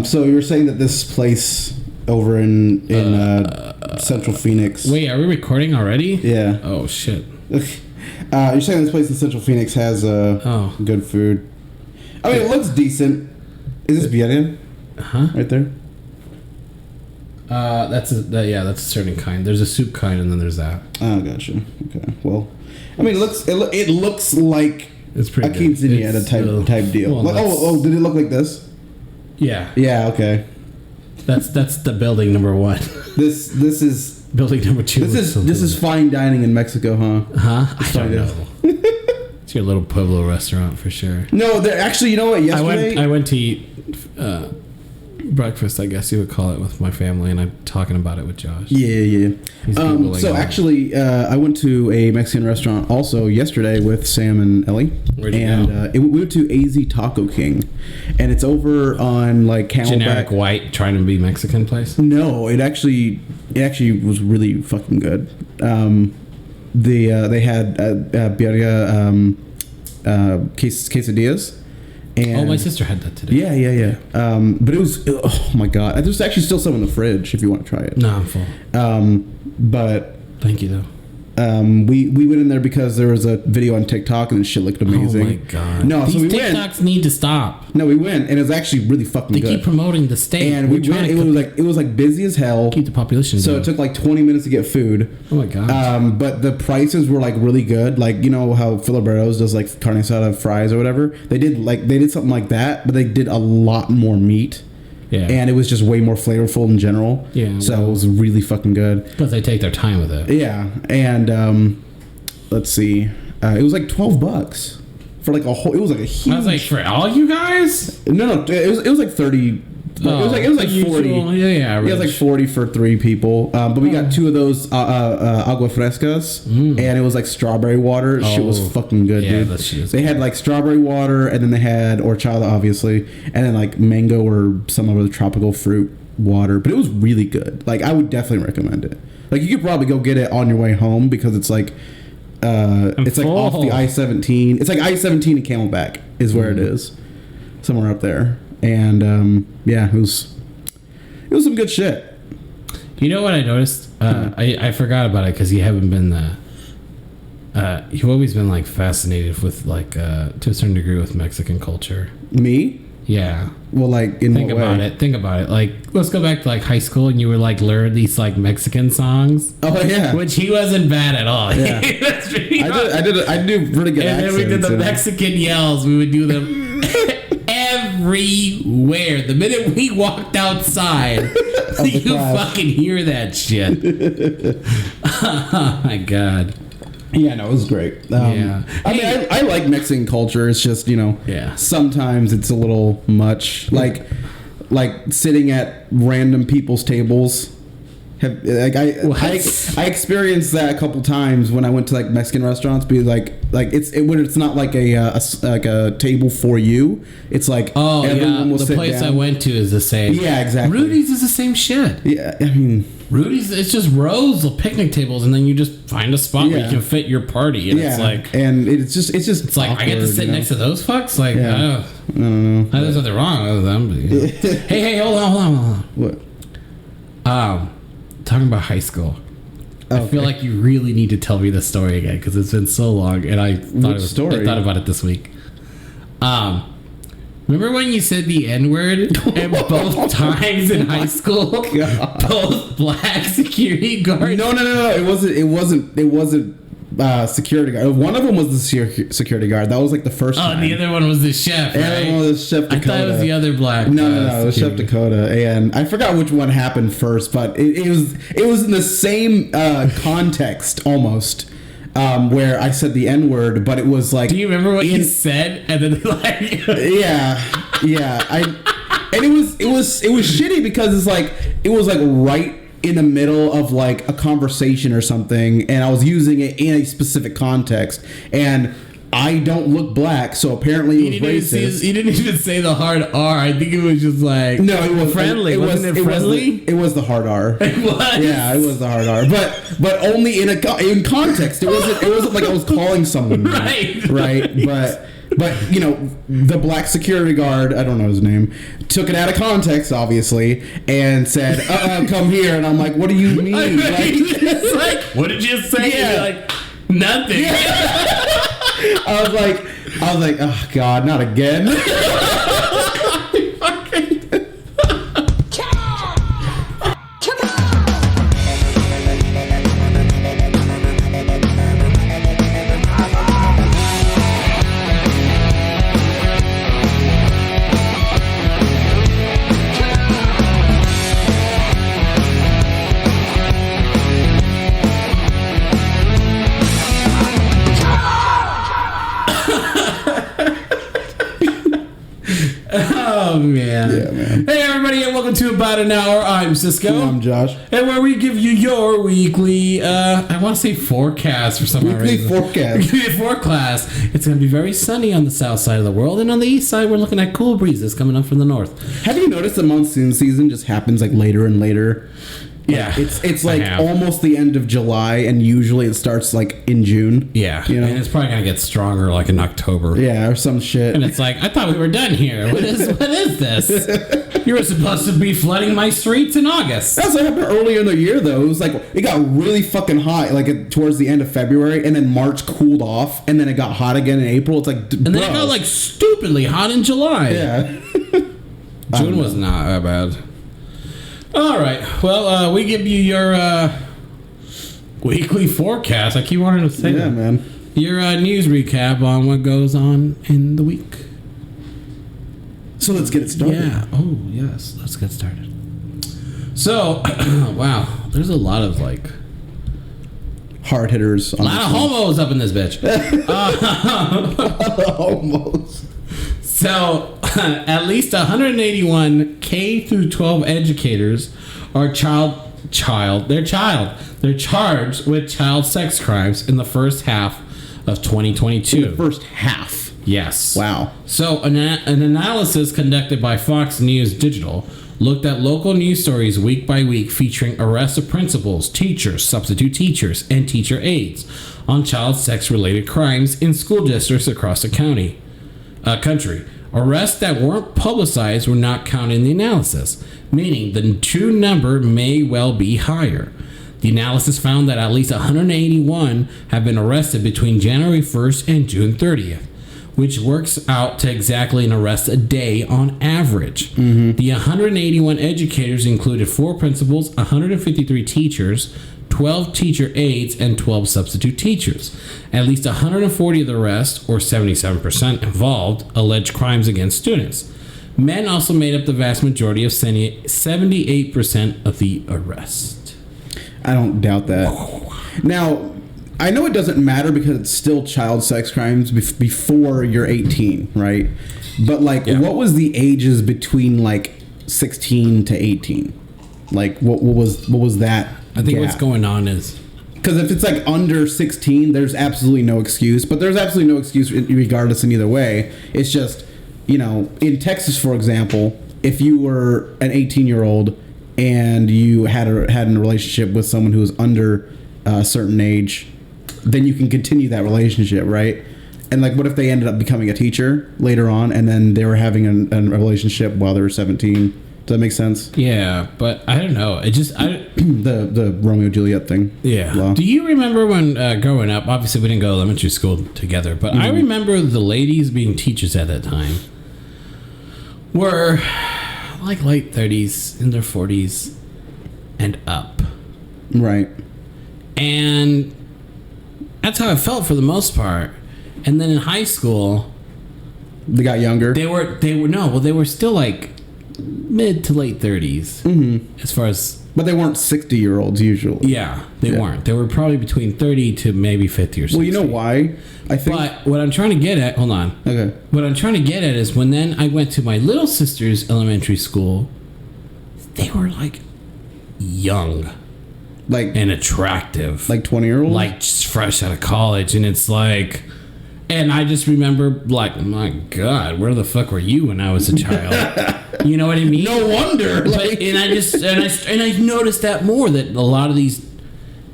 So you're saying that this place over in Central Phoenix. Wait, are we recording already? Yeah. Oh shit. You're saying this place in Central Phoenix has good food. I mean, it looks decent. Is this Birria? Huh? Right there. That's a certain kind. There's a soup kind, and then there's that. Oh, gotcha. Okay. Well, I mean, it looks like it's pretty a quinceañera type deal. Well, like, did it look like this? Yeah. Yeah. Okay. That's the building number 1. This is building number 2. This is fine dining in Mexico, huh? I don't know. It's your little Pueblo restaurant for sure. No, actually, you know what? Yesterday I went to eat breakfast, I guess you would call it, with my family, and I'm talking about it with Josh. Yeah. So actually, I went to a Mexican restaurant also yesterday with Sam and Ellie. Where'd you go? We went to AZ Taco King, and it's over on like Camelback. Generic white trying to be Mexican place. No, it actually was really fucking good. They had birria quesadillas. And my sister had that today. Yeah. But it was, oh my god. There's actually still some in the fridge if you want to try it. No, I'm full. But thank you though. We went in there because there was a video on TikTok and the shit looked amazing. Oh my god. No, these so we TikToks need to stop. No, we went and it was actually really fucking good. They keep promoting the state. And we went. It was like busy as hell. Keep the population down. So it took like 20 minutes to get food. Oh my god. But the prices were like really good. Like, you know how Filibero's does like carne asada fries or whatever. They did something like that, but they did a lot more meat. Yeah. And it was just way more flavorful in general. Yeah. So it was really fucking good. But they take their time with it. Yeah. And let's see. It was like $12 for like a whole. It was like a huge. I was like, for all you guys? No. It was like 30. It was like 40. Yeah. It was like 40 for 3 people. But we got 2 of those agua frescas, and it was like strawberry water. Shit was fucking good, dude. That shit is they had like strawberry water, and then they had horchata, obviously, and then like mango or some other tropical fruit water. But it was really good. Like, I would definitely recommend it. Like, you could probably go get it on your way home because it's like it's like off the I-17. It's like I-17 and Camelback is where it is, somewhere up there. And it was some good shit. You know what I noticed? I forgot about it because you haven't been you've always been like fascinated with like to a certain degree with Mexican culture. Me? Yeah. Well, like think about it. Like, let's go back to like high school, and you were like learn these like Mexican songs. Oh yeah. Which he wasn't bad at all. Yeah. I do pretty good. And then we did the Mexican yells. We would do them everywhere. The minute we walked outside, you fucking hear that shit. Oh my god. Yeah, no, it was great. Yeah. I mean, I like Mexican culture. It's just, sometimes it's a little much. Like sitting at random people's tables. I experienced that a couple times when I went to like Mexican restaurants. Because it's not like a table for you. It's like everyone will sit down. The place I went to is the same. Yeah, exactly. Rudy's is the same shit. Yeah, I mean, Rudy's, it's just rows of picnic tables, and then you just find a spot where you can fit your party, and it's like, and it's just like awkward, I get to sit next to those fucks. Like, I don't know. There's nothing wrong with them. But, hey, hold on. What? Talking about high school. I feel like you really need to tell me the story again because it's been so long, and I thought about it this week. Remember when you said the N-word and both times in high school? Both black security guards? No. It wasn't security guard. One of them was the security guard. That was like the first time. The other one was the chef, right? The other one was Chef Dakota. I thought it was the other black. No, it was Chef Dakota, and I forgot which one happened first, but it was in the same context almost. Where I said the N-word, but it was like. Do you remember what you said? And then like. Yeah. And it was shitty because it's like it was like right in the middle of like a conversation or something, and I was using it in a specific context, and I don't look black, so apparently it was racist. You didn't even say the hard R. I think it was just like it was friendly. Wasn't it friendly? It was the hard R. It was. Yeah, it was the hard R. But only in context. It wasn't like I was calling someone. Right. But But, the black security guard, I don't know his name, took it out of context, obviously, and said, come here. And I'm like, what do you mean? It's like, what did you say? Yeah. You're like, nothing. Yeah. I was like, oh, God, not again. Oh, man. Yeah, man. Hey, everybody, and welcome to About an Hour. I'm Cisco. I'm Josh. And where we give you your weekly, I want to say forecast for some Weekly reason. forecast. Weekly forecast. It's going to be very sunny on the south side of the world, and on the east side, we're looking at cool breezes coming up from the north. Have you noticed the monsoon season just happens like later and later? Yeah. It's I like have. almost the end of July, and usually it starts like in June. Yeah. You know? And it's probably going to get stronger like in October. Yeah, or some shit. And it's like, I thought we were done here. What is this? You were supposed to be flooding my streets in August. That's what happened earlier in the year, though. It was like it got really fucking hot, like towards the end of February, and then March cooled off, and then it got hot again in April. It's like, And then it got like stupidly hot in July. yeah, June was not that bad. All right. Well, we give you your weekly forecast. I keep wanting to say yeah, that. man. Your news recap on what goes on in the week. So let's get it started. Yeah. Oh, yes. Let's get started. So, wow. There's a lot of like... Hard hitters. A lot of homos up in this bitch. Almost. So, at least 181 K through 12 educators are they're charged with child sex crimes in the first half of 2022. The first half. Yes. Wow. So, an analysis conducted by Fox News Digital looked at local news stories week by week featuring arrests of principals, teachers, substitute teachers, and teacher aides on child sex-related crimes in school districts across the country. Arrests that weren't publicized were not counted in the analysis, meaning the true number may well be higher. The analysis found that at least 181 have been arrested between January 1st and June 30th, which works out to exactly an arrest a day on average. Mm-hmm. The 181 educators included 4 principals, 153 teachers, 12 teacher aides, and 12 substitute teachers. At least 140 of the arrests, or 77% involved, alleged crimes against students. Men also made up the vast majority of 78% of the arrests. I don't doubt that. Now, I know it doesn't matter because it's still child sex crimes before you're 18, right? But like, what was the ages between like 16 to 18? Like, what was that? I think gap? what's going on is... Because if it's like under 16, there's absolutely no excuse. But there's absolutely no excuse regardless in either way. It's just, in Texas, for example, if you were an 18-year-old and you had a relationship with someone who was under a certain age, then you can continue that relationship, right? And like, what if they ended up becoming a teacher later on, and then they were having a relationship while they were 17? Does that make sense? Yeah, but I don't know. It just... the Romeo Juliet thing. Yeah. Law. Do you remember when growing up, obviously we didn't go to elementary school together, but I remember the ladies being teachers at that time were like late 30s, in their 40s, and up. Right. And that's how I felt for the most part. And then in high school, They got younger. they were still like mid to late 30s as far as... But they weren't 60-year-olds usually. Yeah, they weren't. They were probably between 30 to maybe 50 or 60. Well, you know why? I think. But what I'm trying to get at, hold on. Okay. What I'm trying to get at is when then I went to my little sister's elementary school, they were like young Like and attractive. like 20-year-olds. Like just fresh out of college. And it's like, and I just remember like, my God, where the fuck were you when I was a child? You know what I mean? No wonder. Like, and I noticed that more, that a lot of these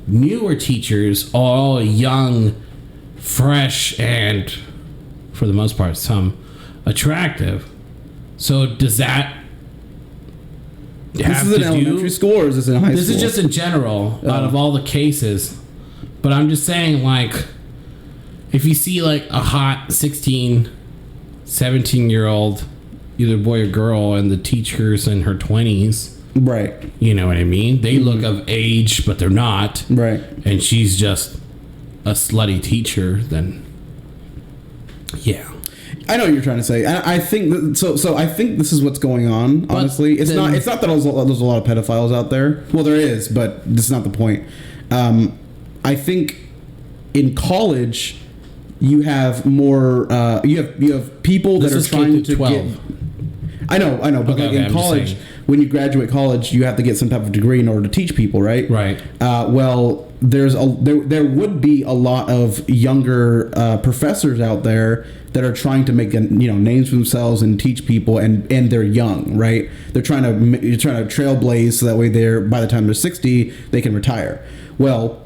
newer teachers are all young, fresh, and for the most part, some attractive. So does that This is an elementary school, or is this in high school? This is just in general, out of all the cases. But I'm just saying, like, if you see, like, a hot 16, 17-year-old, either boy or girl, and the teacher's in her 20s, right? You know what I mean? They look of age, but they're not. Right. And she's just a slutty teacher, then, yeah. I know what you're trying to say. I think so. I think this is what's going on. Honestly, it's not. It's not that there's a lot of pedophiles out there. Well, there is, but that's not the point. I think in college, you have more. You have people that are trying to 12. Get. I know. But like in college, when you graduate college, you have to get some type of degree in order to teach people, right? Right. Well, there would be a lot of younger professors out there that are trying to make names for themselves and teach people, and they're young, right? You're trying to trailblaze so that way by the time they're 60 they can retire. Well,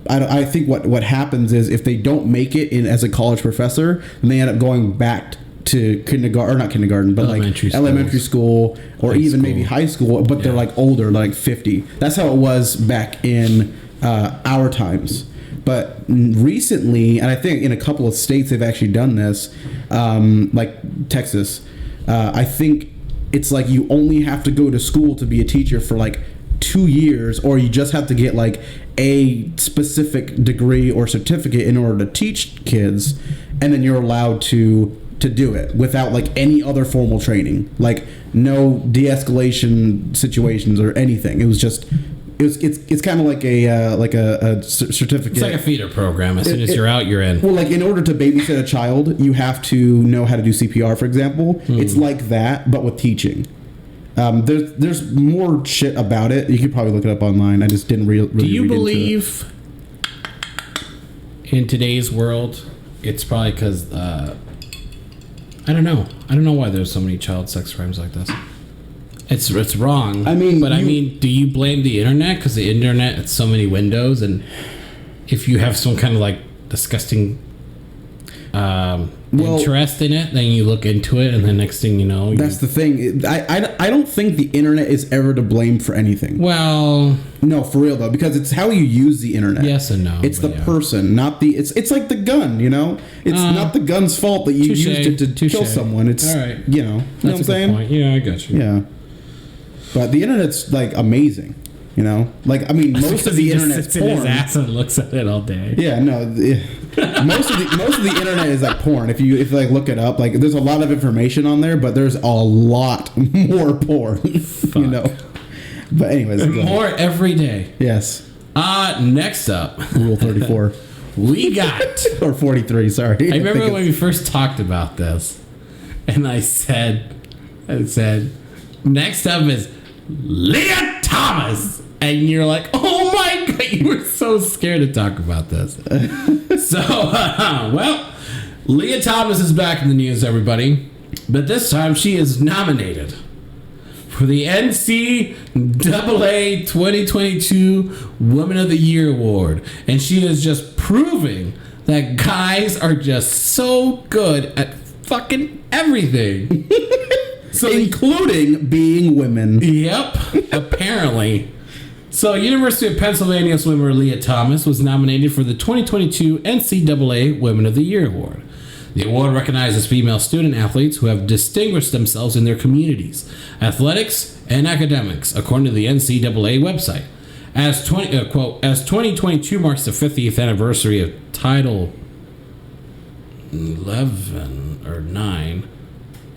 I think what happens is if they don't make it in as a college professor, then they end up going back to elementary school, or even maybe high school, but they're like older, like 50. That's how it was back in our times. But recently, and I think in a couple of states they've actually done this, like Texas. I think it's like you only have to go to school to be a teacher for like 2 years, or you just have to get like a specific degree or certificate in order to teach kids, and then you're allowed to do it without like any other formal training, like no de-escalation situations or anything. It was just it's kind of like a certificate. It's like a feeder program. As soon as you're out, you're in. Well, like in order to babysit a child, you have to know how to do CPR, for example. It's like that, but with teaching. There's more shit about it. You could probably look it up online. I just didn't really. Do you believe in today's world? It's probably because I don't know. I don't know why there's so many child sex crimes like this. It's wrong. I mean, do you blame the internet? Because the internet has so many windows, and if you have some kind of like disgusting interest in it, then you look into it, and the next thing you know, that's the thing. I don't think the internet is ever to blame for anything. Well, no, for real though, because it's how you use the internet. Yes and no. It's the person, not the. It's like the gun. It's not the gun's fault that you used it to kill someone. It's all right. You know what I'm saying? Point. Yeah, I got you. Yeah. But the internet's like amazing, Like I mean, most of the internet's sits porn. In his ass and looks at it all day. Yeah, no. Most of the internet is like porn. If you like look it up, like there's a lot of information on there, but there's a lot more porn. But anyways, more every day. Yes. Next up, Rule 34. We got or 43. Sorry. I remember when we first talked about this, and I said, next up is Leah Thomas, and you're like, oh my god, you were so scared to talk about this. So, well, Leah Thomas is back in the news, everybody, but this time she is nominated for the NCAA 2022 Woman of the Year Award, and she is just proving that guys are just so good at fucking everything. So including being women. Yep, apparently. So University of Pennsylvania swimmer Leah Thomas was nominated for the 2022 NCAA Women of the Year Award. The award recognizes female student athletes who have distinguished themselves in their communities, athletics, and academics, according to the NCAA website. As 2022 marks the 50th anniversary of Title 11 or 9.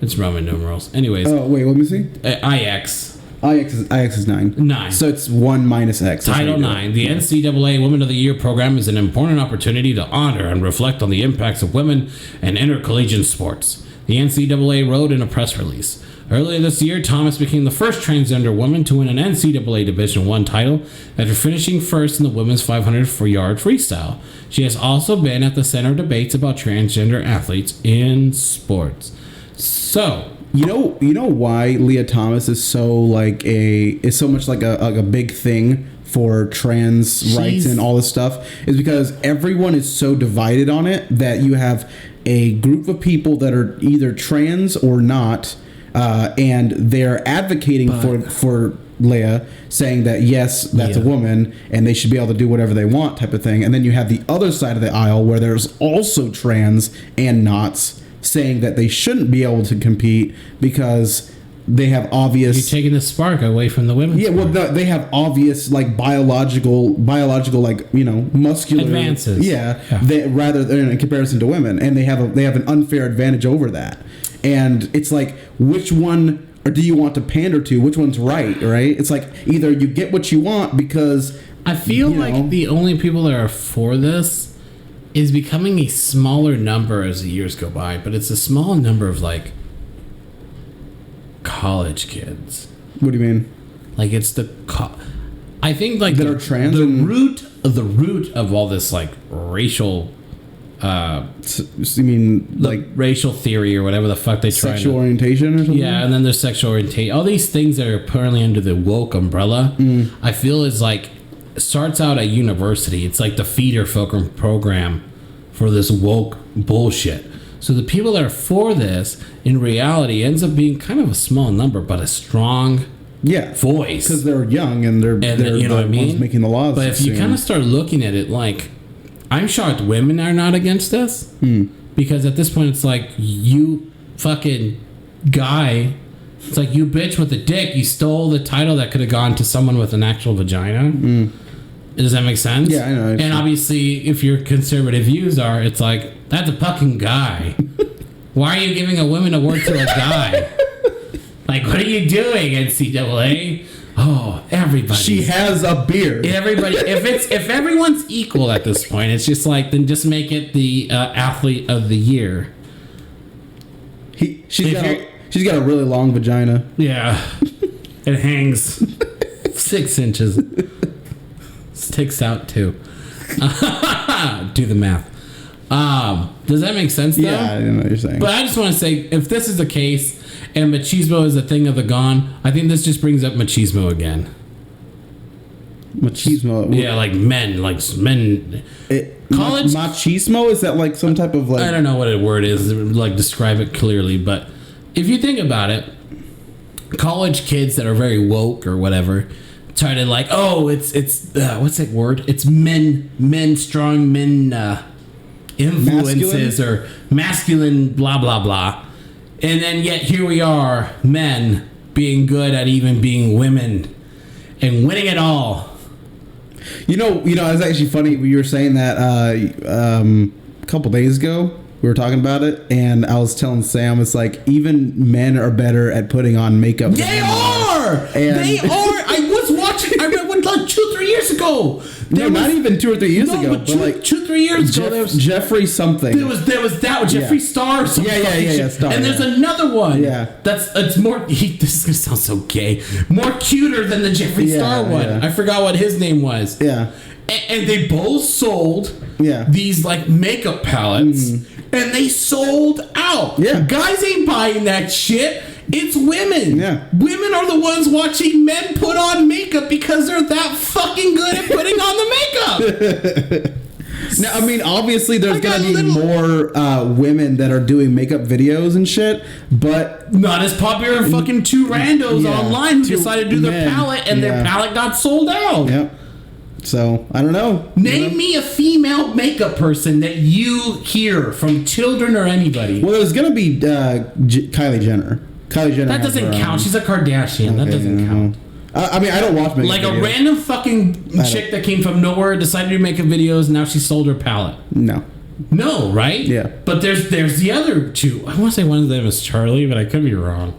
It's Roman numerals. Anyways. Oh, wait, let me see. IX. IX is 9. 9. So it's 1 minus X. Title 9. The NCAA Women of the Year program is an important opportunity to honor and reflect on the impacts of women in intercollegiate sports. The NCAA wrote in a press release. Earlier this year, Thomas became the first transgender woman to win an NCAA Division I title after finishing first in the women's 500-yard freestyle. She has also been at the center of debates about transgender athletes in sports. So, you know why Leah Thomas is so much like a big thing for trans rights and all this stuff is because everyone is so divided on it that you have a group of people that are either trans or not, and they're advocating for Leia, saying that yes, that's a woman and they should be able to do whatever they want, type of thing. And then you have the other side of the aisle where there's also trans and nots saying that they shouldn't be able to compete because they have obvious. You're taking the spark away from the women. Yeah, well, they have obvious like biological like muscular advances. Yeah. Rather than in comparison to women, and they have an unfair advantage over that. And it's like, which one or do you want to pander to? Which one's right? It's like either you get what you want because I feel like the only people that are for this is becoming a smaller number as the years go by, but it's a small number of like college kids. What do you mean? Like it's I think like that are trans. The root of all this like racial. You mean like racial theory or whatever the fuck they try sexual orientation or something? Yeah, and then there's sexual orientation. All these things that are apparently under the woke umbrella, I feel is like starts out at university. It's like the feeder program for this woke bullshit. So the people that are for this, in reality, ends up being kind of a small number, but a strong voice because they're young and they're you know the what I mean? ones making the laws. But if you kind of start looking at it like. I'm shocked women are not against this because at this point it's like you fucking guy. It's like you bitch with a dick. You stole the title that could have gone to someone with an actual vagina. Does that make sense? Yeah, I know. And obviously, if your conservative views are, it's like that's a fucking guy. Why are you giving a woman award to a guy? Like, what are you doing, NCAA? Oh, everybody. She has a beard. Everybody. If everyone's equal at this point, it's just like then just make it the athlete of the year. She's got a really long vagina. Yeah, it hangs 6 inches. Sticks out too. Do the math. Does that make sense? Though? Yeah, I know what you're saying. But I just want to say, if this is the case. And machismo is a thing of the gone. I think this just brings up machismo again. Machismo? Yeah, like men. College... Machismo? Is that like some type of like... I don't know what a word is. Like, describe it clearly. But if you think about it, college kids that are very woke or whatever try to like, it's what's that word? It's strong men influences or masculine blah, blah, blah. And then yet here we are, men being good at even being women and winning it all. You know, it's actually funny. You were saying that a couple days ago. We were talking about it, and I was telling Sam, it's like even men are better at putting on makeup. They are. They are. I was watching. I read like 2-3 years ago. Not even 2 or 3 years ago, but like 2-3 years ago. There was Jeffrey something. There was that with Jeffrey Star. Yeah. Star. And there's another one. Yeah. It's more. This is gonna sound so gay. More cuter than the Jeffrey Star one. Yeah. I forgot what his name was. Yeah. And they both sold these like makeup palettes, and they sold out. Yeah. Guys ain't buying that shit. It's women. Yeah. Women are the ones watching men put on makeup because they're that fucking good at putting on the makeup. Now, I mean, obviously, there's gonna be more women that are doing makeup videos and shit, but not as popular. Fucking two randos online who decided to do their palette, and their palette got sold out. Yep. So I don't know. Name me a female makeup person that you hear from children or anybody. Well, there's gonna be Kylie Jenner. Kylie Jenner. That doesn't count. She's a Kardashian. That doesn't count. I mean, I don't watch makeup like videos. A random fucking chick that came from nowhere decided to make videos. And now she sold her palette. No, right? Yeah. But there's the other two. I want to say one of them is Charlie, but I could be wrong.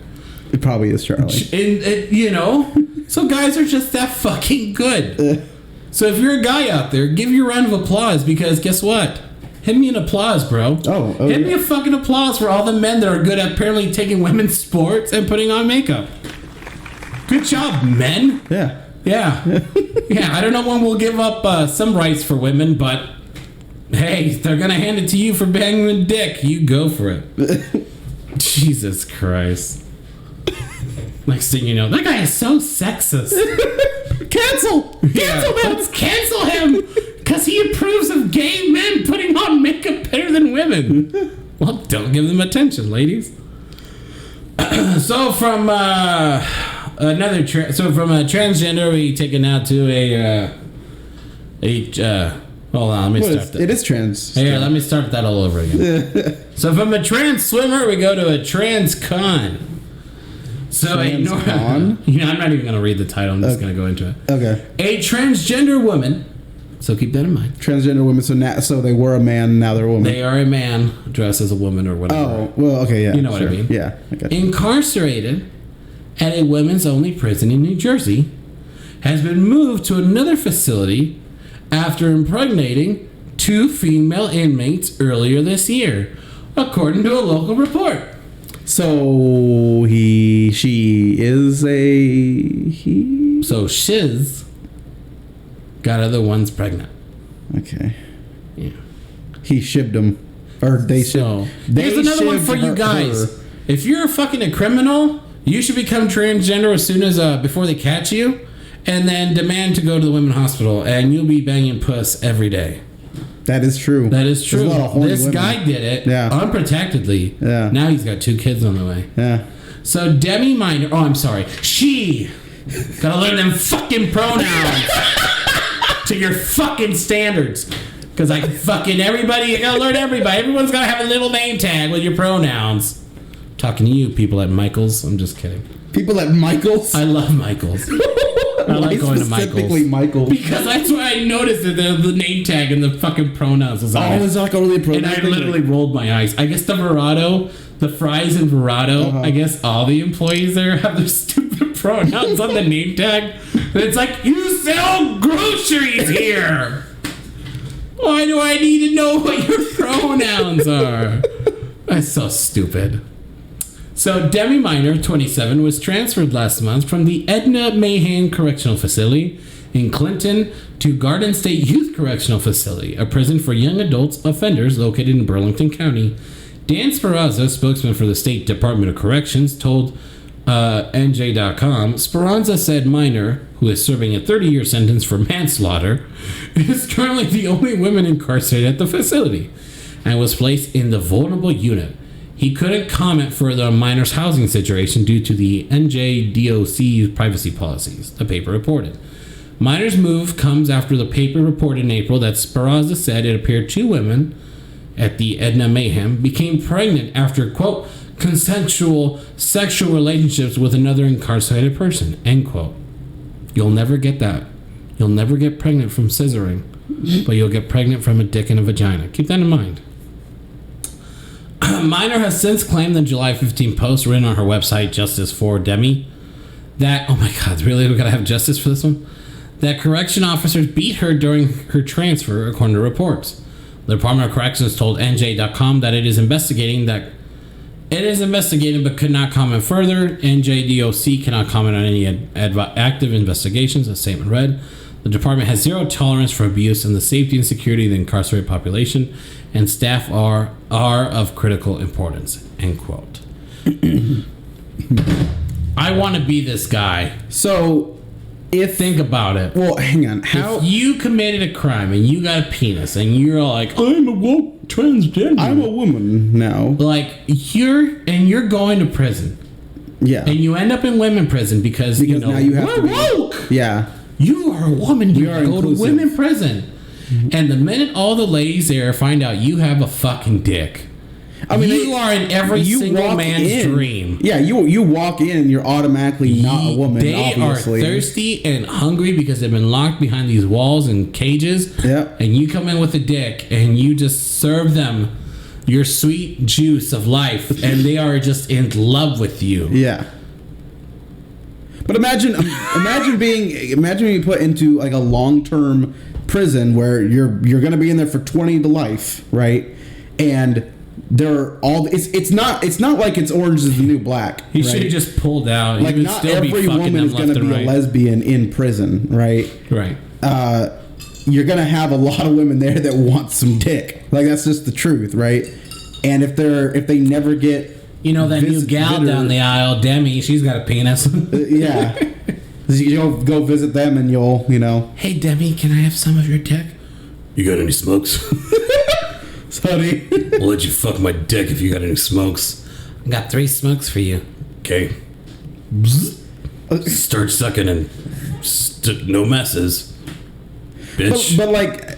It probably is Charlie. And so guys are just that fucking good. So if you're a guy out there, give your round of applause because guess what? Hit me an applause, bro. Hit me a fucking applause for all the men that are good at apparently taking women's sports and putting on makeup. Good job, men. Yeah. I don't know when we'll give up some rights for women, but hey, they're gonna hand it to you for banging the dick. You go for it. Jesus Christ. Next thing you know, that guy is so sexist. Cancel him. Let's cancel him because he approves of gay men putting on makeup better than women. Well, don't give them attention, ladies. So from from a transgender, we take it now to hold on, let me start that. It is trans. Hey, let me start that all over again. So from a trans swimmer, we go to a trans con. So Trans con? I'm not even going to read the title. I'm just going to go into it. Okay. A transgender woman. So keep that in mind. Transgender women. So they were a man. Now they're a woman. They are a man dressed as a woman or whatever. Oh well. Okay. Yeah. You know what I mean? Yeah. I got you. Incarcerated at a women's only prison in New Jersey, has been moved to another facility after impregnating 2 female inmates earlier this year, according to a local report. So she is he. So Shiz got other ones pregnant. Okay. Yeah. He shipped them, or they So shipped. here's another one for you guys. her. If you're fucking a criminal, you should become transgender as soon as before they catch you, and then demand to go to the women's hospital, and you'll be banging puss every day. That is true. That is There's true. a lot of horny This women. guy did it unprotectedly. Yeah. Now he's got 2 kids on the way. Yeah. So Demi Minor, I'm sorry, she gotta learn them fucking pronouns to your fucking standards. Cause everybody, you gotta learn everybody. Everyone's gotta have a little name tag with your pronouns. Talking to you, people at Michaels. I'm just kidding. People at Michaels. I love Michaels. I like going to specifically Michaels. Michaels. Because that's why I noticed that the name tag and the fucking pronouns was on it. Oh, is that like a really And I literally rolled my eyes. I guess the fries in Verado, I guess all the employees there have their stupid pronouns on the name tag. And it's like, you sell groceries here! Why do I need to know what your pronouns are? That's so stupid. So Demi Minor, 27, was transferred last month from the Edna Mahan Correctional Facility in Clinton to Garden State Youth Correctional Facility, a prison for young adults offenders located in Burlington County. Dan Speranza, spokesman for the State Department of Corrections, told NJ.com, Speranza said Minor, who is serving a 30-year sentence for manslaughter, is currently the only woman incarcerated at the facility and was placed in the vulnerable unit. He couldn't comment further on Minor's housing situation due to the NJDOC privacy policies, the paper reported. Minor's move comes after the paper reported in April that Speranza said it appeared 2 women at the Edna Mayhem became pregnant after, quote, consensual sexual relationships with another incarcerated person, end quote. You'll never get that. You'll never get pregnant from scissoring, but you'll get pregnant from a dick and a vagina. Keep that in mind. Minor has since claimed in July 15 post written on her website, Justice for Demi, that, oh my God, really? We gotta have justice for this one? That correction officers beat her during her transfer, according to reports. The Department of Corrections told NJ.com that it is investigating but could not comment further. NJDOC cannot comment on any active investigations, a statement read. The department has zero tolerance for abuse and the safety and security of the incarcerated population, and staff are of critical importance, end quote. I want to be this guy. So, Think about it. well, hang on. How If you committed a crime and you got a penis and you're all like, I'm a woke transgender. I'm a woman now. Like, you're going to prison. Yeah. And you end up in women prison because you know, now you have we're to be woke. Yeah. You are a woman. You are go to inclusive. women prison. And the minute all the ladies there find out you have a fucking dick, I mean, you are in every single walk man's dream. Yeah, you walk in and you're automatically not a woman. They obviously. are thirsty and hungry because they've been locked behind these walls and cages. Yeah. And you come in with a dick and you just serve them your sweet juice of life, and they are just in love with you. Yeah. But imagine being put into like a long-term prison where you're going to be in there for 20 to life, right? And they're all it's not like it's Orange is the New Black. He right? should have just pulled out. Like He would not still be every fucking woman them is going left to and be right. a lesbian in prison, right? Right. You're going to have a lot of women there that want some dick. Like that's just the truth, right? And if they never get That new gal down the aisle, Demi, she's got a penis. yeah. You'll go visit them and you'll. Hey, Demi, can I have some of your dick? You got any smokes? Sonny. I'll let you fuck my dick if you got any smokes. I got 3 smokes for you. Okay. Start sucking and no messes, bitch. But like,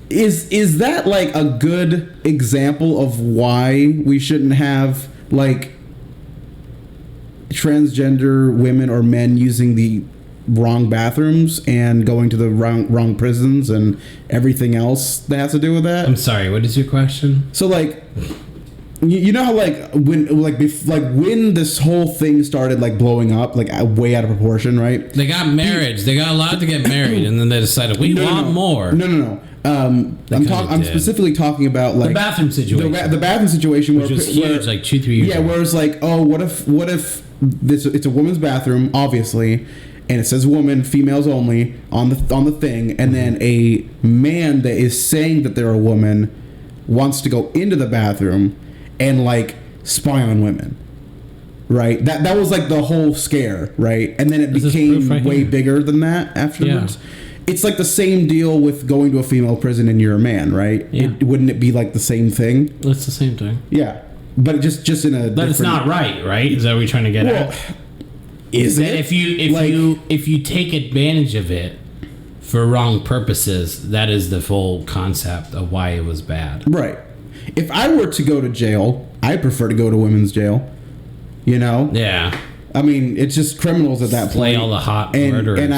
is that like a good example of why we shouldn't have like transgender women or men using the wrong bathrooms and going to the wrong prisons and everything else that has to do with that? I'm sorry, what is your question? So like, you know how like when this whole thing started like blowing up like way out of proportion, right? They got marriage. They got allowed to get married, and then they decided we want more. No. I'm specifically talking about like the bathroom situation. The bathroom situation, which was huge, like 2-3 years. Yeah, where it's like, oh, what if it's a woman's bathroom, obviously, and it says woman, females only on the thing, and then a man that is saying that they're a woman wants to go into the bathroom and like spy on women, right? That was like the whole scare, right? And then it became way bigger than that afterwards. Yeah. It's like the same deal with going to a female prison and you're a man, right? Yeah. Wouldn't it be like the same thing? It's the same thing. Yeah, but just in a. But it's not right? Is that what you're trying to get at? Is it? If you take advantage of it for wrong purposes, that is the full concept of why it was bad. Right. If I were to go to jail, I prefer to go to women's jail. You know? Yeah. I mean, it's just criminals at that point. Play all the hot murderers. And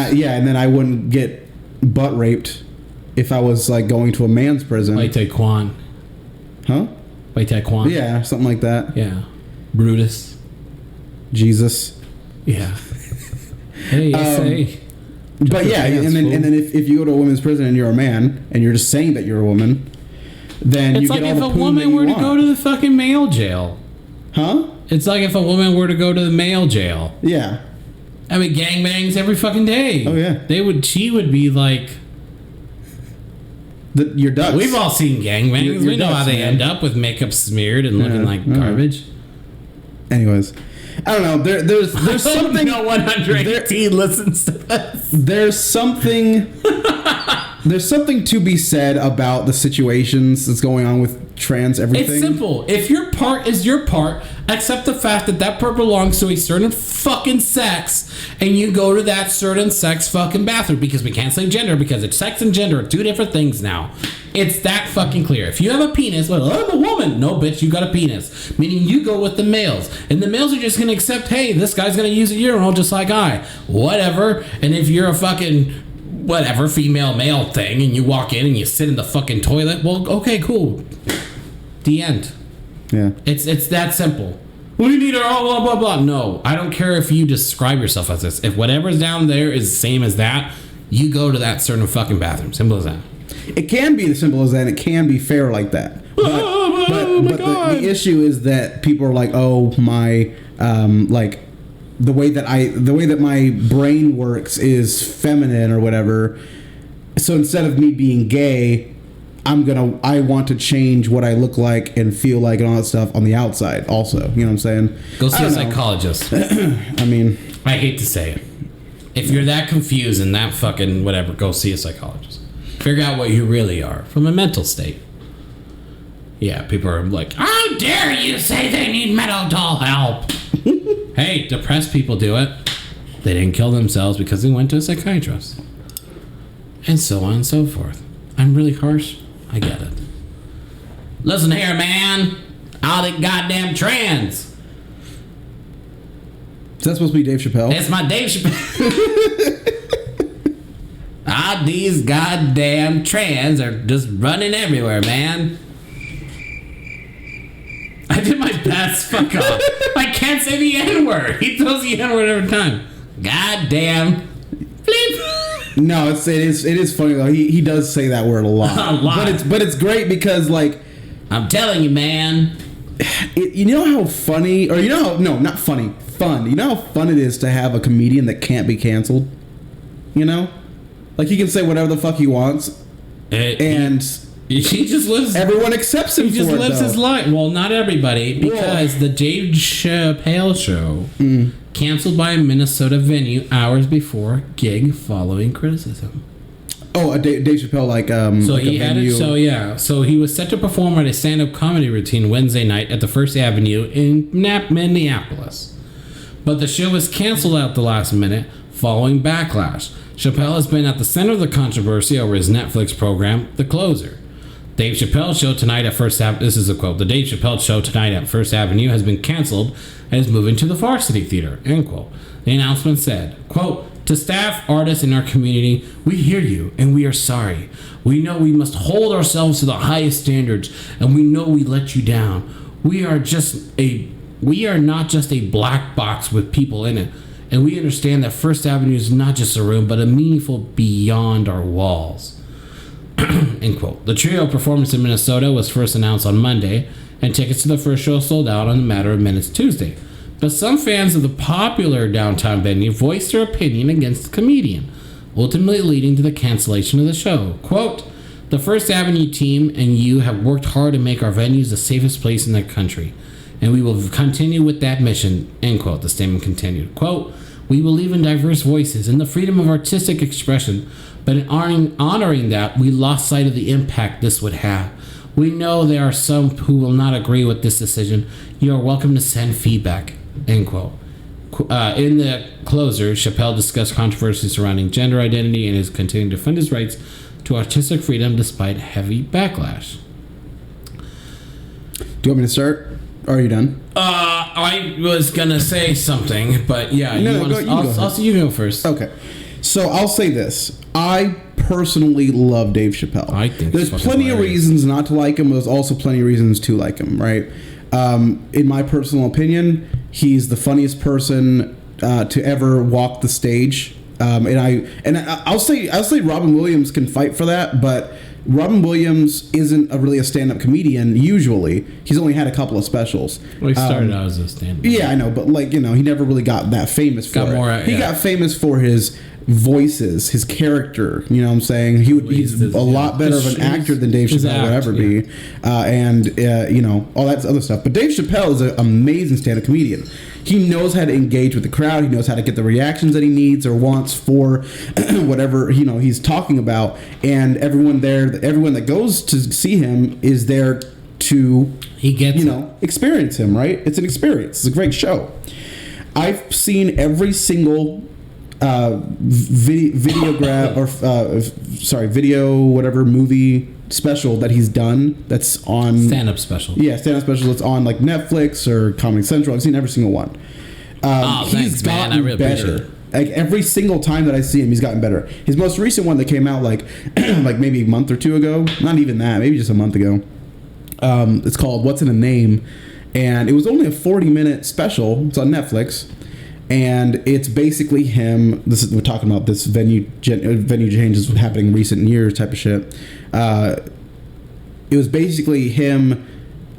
then I wouldn't get butt raped if I was like going to a man's prison. Like Taekwon. Huh? Like Taekwon. Yeah, something like that. Yeah. Brutus. Jesus. Yeah. Hey, say. But yeah, and then if you go to a women's prison and you're a man and you're just saying that you're a woman, then it's you like get all if the a poon woman were to want. go to the fucking male jail. Huh? It's like if a woman were to go to the male jail. Yeah. I mean, gangbangs every fucking day. Oh yeah. She would be like. Your ducks. We've all seen gangbangs. We know how they end up with makeup smeared and looking like garbage. Anyways, I don't know. There's something. No 118 listens to this. There's something. There's something to be said about the situations that's going on with trans everything. It's simple. If your part is your part, accept the fact that that part belongs to a certain fucking sex, and you go to that certain sex fucking bathroom, because we can't say gender, because it's sex and gender are 2 different things now. It's that fucking clear. If you have a penis, well, I'm a woman. No, bitch, you got a penis. Meaning you go with the males. And the males are just going to accept, hey, this guy's going to use a urinal just like I. Whatever. And if you're a fucking whatever, female, male thing, and you walk in and you sit in the fucking toilet, well, okay, cool. The end. Yeah. It's that simple. We need our blah, blah, blah. No, I don't care if you describe yourself as this. If whatever's down there is the same as that, you go to that certain fucking bathroom. Simple as that. It can be as simple as that. It can be fair like that. But the issue is that people are like, oh, my, like, the way that my brain works is feminine or whatever. So instead of me being gay, I want to change what I look like and feel like and all that stuff on the outside also. You know what I'm saying? Go see a psychologist. I mean, I hate to say it. If you're that confused and that fucking whatever, go see a psychologist. Figure out what you really are from a mental state. Yeah, people are like, how dare you say they need mental help? Hey, depressed people do it. They didn't kill themselves because they went to a psychiatrist. And so on and so forth. I'm really harsh. I get it. Listen here, man. All the goddamn trans. Is that supposed to be Dave Chappelle? It's my Dave Chappelle. These goddamn trans are just running everywhere, man. I did my best. Fuck off. I can't say the N-word. He throws the N-word every time. Goddamn. Bleep. No, it is funny though. He does say that word a lot. A lot. But it's great because like, I'm telling you, man. You know how funny, or you know how, no, not funny, fun. You know how fun it is to have a comedian that can't be canceled? You know? Like he can say whatever the fuck he wants. And he just lives. Everyone accepts him. He just lives his life. Well, not everybody, because the Dave Chappelle show canceled by a Minnesota venue hours before gig following criticism. Oh, Dave Chappelle, like So like he a had venue. it. So yeah. So he was set to perform at a stand-up comedy routine Wednesday night at the First Avenue in Minneapolis, but the show was canceled at the last minute following backlash. Chappelle has been at the center of the controversy over his Netflix program, The Closer. Dave Chappelle's show tonight at First Avenue. This is a quote. The Dave Chappelle show tonight at First Avenue has been canceled and is moving to the Varsity Theater. End quote. The announcement said, quote, "To staff, artists in our community, we hear you and we are sorry. We know we must hold ourselves to the highest standards and we know we let you down. We are not just a black box with people in it. And we understand that First Avenue is not just a room, but a meaningful beyond our walls." End quote. The trio performance in Minnesota was first announced on Monday, and tickets to the first show sold out in a matter of minutes Tuesday. But some fans of the popular downtown venue voiced their opinion against the comedian, ultimately leading to the cancellation of the show. Quote, "The First Avenue team and you have worked hard to make our venues the safest place in the country, and we will continue with that mission." End quote. The statement continued. Quote, "We believe in diverse voices and the freedom of artistic expression, but in honoring that, we lost sight of the impact this would have. We know there are some who will not agree with this decision. You are welcome to send feedback." End quote. In The Closer, Chappelle discussed controversies surrounding gender identity and is continuing to defend his rights to artistic freedom despite heavy backlash. Do you want me to start? Or are you done? I was gonna say something, but yeah, No, you can go first. Okay. So I'll say this. I personally love Dave Chappelle. I think there's he's plenty fucking of reasons not to like him, but there's also plenty of reasons to like him, right? In my personal opinion, he's the funniest person to ever walk the stage. I'll say Robin Williams can fight for that, but Robin Williams isn't really a stand-up comedian usually. He's only had a couple of specials. Well, he started out as a stand-up. Yeah, I know, but he never really got that famous for it. He got famous for his voices, his character. You know what I'm saying? He's a lot better of an actor than Dave Chappelle would ever be. All that other stuff. But Dave Chappelle is an amazing stand-up comedian. He knows how to engage with the crowd. He knows how to get the reactions that he needs or wants for whatever he's talking about. And everyone that goes to see him is there to experience him. Right? It's an experience. It's a great show. I've seen every single movie special that he's done that's on stand-up special. Yeah, stand-up special that's on like Netflix or Comedy Central. I've seen every single one. He's gotten I really better. Like every single time that I see him, he's gotten better. His most recent one that came out like maybe a month or two ago, not even that, maybe just a month ago. It's called What's in a Name, and it was only a 40-minute special. It's on Netflix. And it's basically him. We're talking about this venue changes happening in recent years type of shit. It was basically him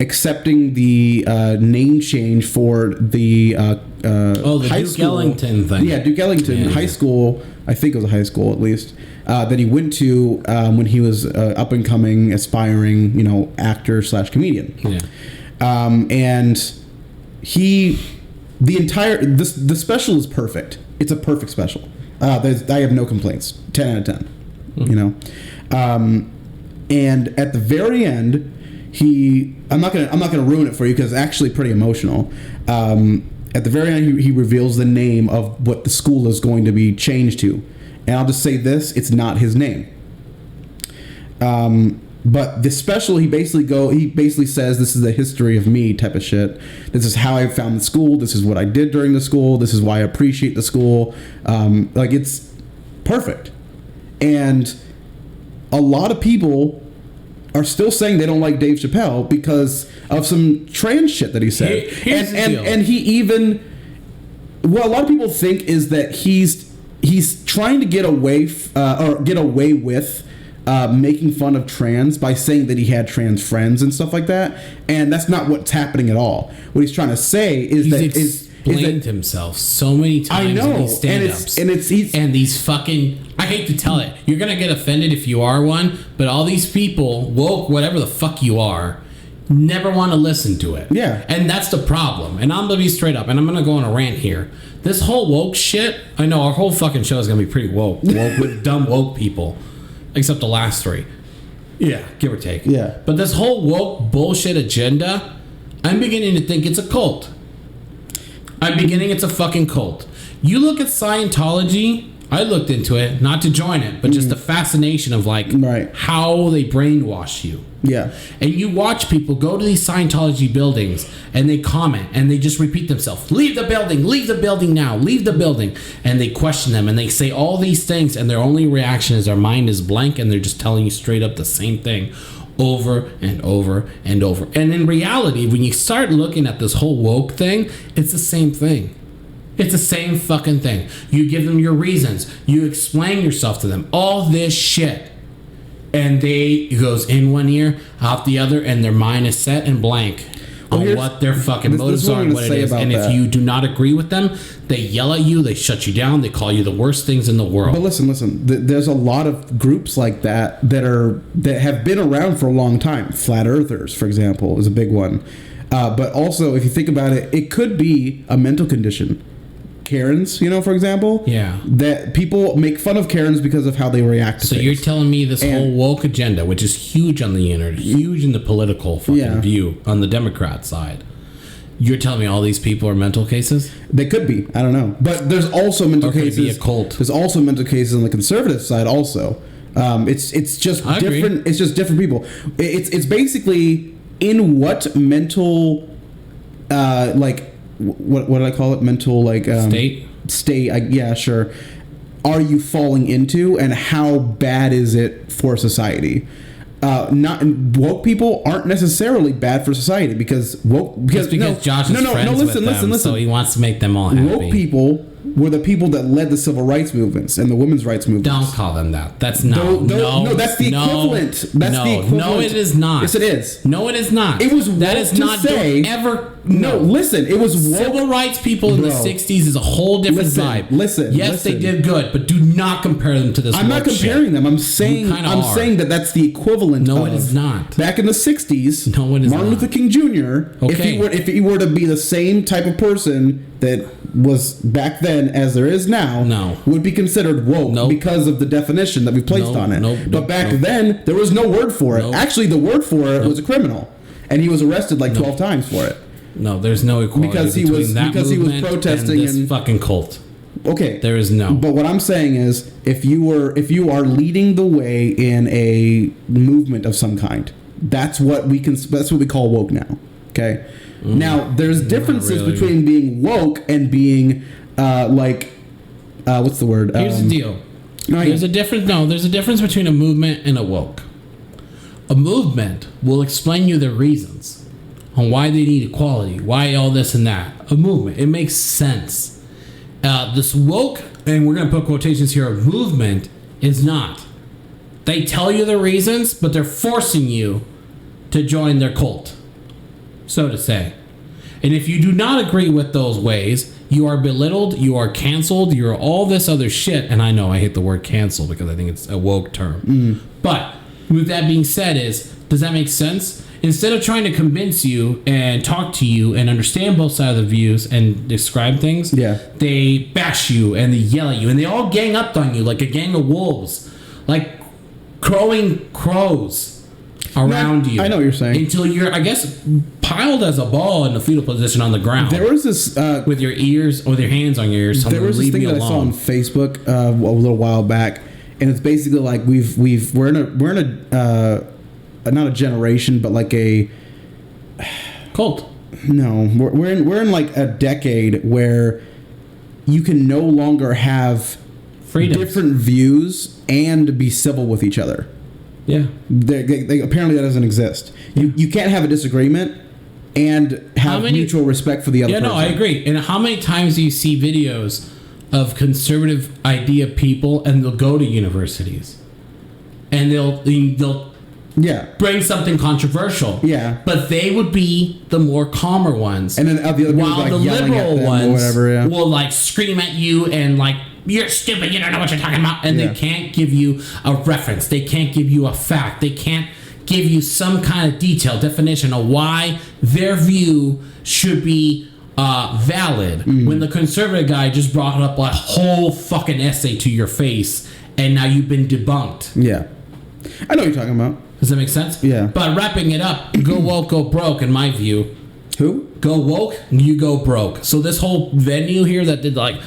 accepting the name change for the the high Duke school. Ellington thing. Yeah, Duke Ellington high school. I think it was a high school at least that he went to when he was up and coming, aspiring, actor / comedian. Yeah, and he. The special is perfect. It's a perfect special. I have no complaints. 10 out of 10. Mm-hmm. And at the very end, I'm not gonna ruin it for you because it's actually pretty emotional. At the very end, he reveals the name of what the school is going to be changed to, and I'll just say this: it's not his name. But the special, he basically says, "This is the history of me," type of shit. This is how I found the school. This is what I did during the school. This is why I appreciate the school. It's perfect. And a lot of people are still saying they don't like Dave Chappelle because of some trans shit that he said. And he even, what a lot of people think is that he's trying to get away with making fun of trans by saying that he had trans friends and stuff like that, and that's not what's happening at all. What he's trying to say is he's explained himself so many times. I know, in these stand-ups. And these fucking, I hate to tell it, you're gonna get offended if you are one, but all these people, woke, whatever the fuck you are, never want to listen to it. Yeah, and that's the problem. And I'm gonna be straight up, and I'm gonna go on a rant here. This whole woke shit, I know our whole fucking show is gonna be pretty woke with dumb woke people. except the last 3. Yeah, give or take. Yeah. But this whole woke bullshit agenda, I'm beginning to think it's a cult. It's a fucking cult. You look at Scientology, I looked into it, not to join it, but just the fascination of like Right. how they brainwash you. Yeah. And you watch people go to these Scientology buildings and they comment and they just repeat themselves, leave the building now, leave the building. And they question them and they say all these things and their only reaction is their mind is blank and they're just telling you straight up the same thing over and over and over. And in reality, when you start looking at this whole woke thing, it's the same thing. It's the same fucking thing. You give them your reasons. You explain yourself to them. All this shit. And it goes in one ear, out the other, and their mind is set and blank on what their fucking motives are and what it is. And if you do not agree with them, they yell at you, they shut you down, they call you the worst things in the world. But listen. There's a lot of groups like that that have been around for a long time. Flat Earthers, for example, is a big one. But also, if you think about it, it could be a mental condition. Karens, for example. Yeah. That people make fun of Karens because of how they react to So things. you're telling me this whole woke agenda, which is huge on the internet, huge in the political fucking view on the Democrat side, you're telling me all these people are mental cases? They could be. I don't know. But there's also mental cases. Be a cult. There's also mental cases on the conservative side also. It's just I different. agree. It's just different people. It's basically in what mental what do I call it? Mental state. Yeah, sure. Are you falling into, and how bad is it for society? Woke people aren't necessarily bad for society because Josh is friends with them, so he wants to make them all happy. Woke people were the people that led the civil rights movements and the women's rights movements. Don't call them that. That's not. No, that's the equivalent. That's the equivalent. No, it is not. Yes, it is. No, it is not. It was woke that is to not say. No, listen. It was woke. Civil rights people in the 60s is a whole different vibe. Yes, they did good, but do not compare them to this. I'm not comparing them. I'm saying that that's the equivalent. No, it is not. Back in the 60s, no, it is Martin Luther King Jr. Okay. If he were to be the same type of person that was back then as there is now, would be considered woke because of the definition that we placed on it. But back then, there was no word for it. Actually, the word for it was a criminal, and he was arrested 12 times for it. No, there's no equality because he was protesting and this fucking cult. Okay, there is no. But what I'm saying is, if you are leading the way in a movement of some kind, that's what we call woke now. Okay. Now there's differences between being woke and being what's the word? Here's the deal. There's a difference between a movement and a woke. A movement will explain you their reasons on why they need equality, why all this and that. A movement, it makes sense. This woke, and we're going to put quotations here, movement is not. They tell you the reasons, but they're forcing you to join their cult, so to say. And if you do not agree with those ways, you are belittled, you are canceled, you're all this other shit. And I know I hate the word cancel because I think it's a woke term. But with that being said, does that make sense? Instead of trying to convince you and talk to you and understand both sides of the views and describe things, they bash you and they yell at you and they all gang up on you like a gang of wolves, like crowing crows around you. I know what you're saying. Until you're, I guess, piled as a ball in the fetal position on the ground. There was this with your ears, with your hands on your ears. There was this thing that I saw on Facebook a little while back, and it's basically like we're in a not a generation, but like a cult. No, we're in like a decade where you can no longer have different views and be civil with each other. Yeah, they apparently that doesn't exist. You can't have a disagreement and have mutual respect for the other person. Yeah, no, I agree. And how many times do you see videos of conservative idea people and they'll go to universities and they'll bring something controversial. Yeah. But they would be the more calmer ones. And then the other people while the liberal ones will like scream at you and like, you're stupid, you don't know what you're talking about. And they can't give you a reference. They can't give you a fact. They can't give you some kind of detailed definition of why their view should be valid. When the conservative guy just brought up a whole fucking essay to your face and now you've been debunked. Yeah. I know what you're talking about. Does that make sense? Yeah. But wrapping it up, go woke, go broke, in my view. Who? Go woke, you go broke. So this whole venue here that did like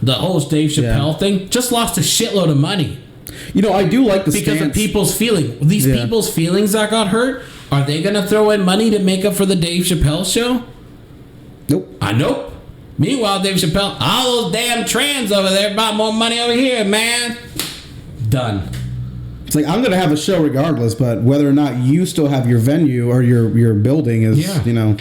the whole Dave Chappelle thing just lost a shitload of money. You know, I do like the because stance. of people's feeling. These people's feelings that got hurt, are they going to throw in money to make up for the Dave Chappelle show? Nope. Nope. Meanwhile, Dave Chappelle, all those damn trans over there bought more money over here, man. Done. It's like, I'm going to have a show regardless, but whether or not you still have your venue or your building is, you know.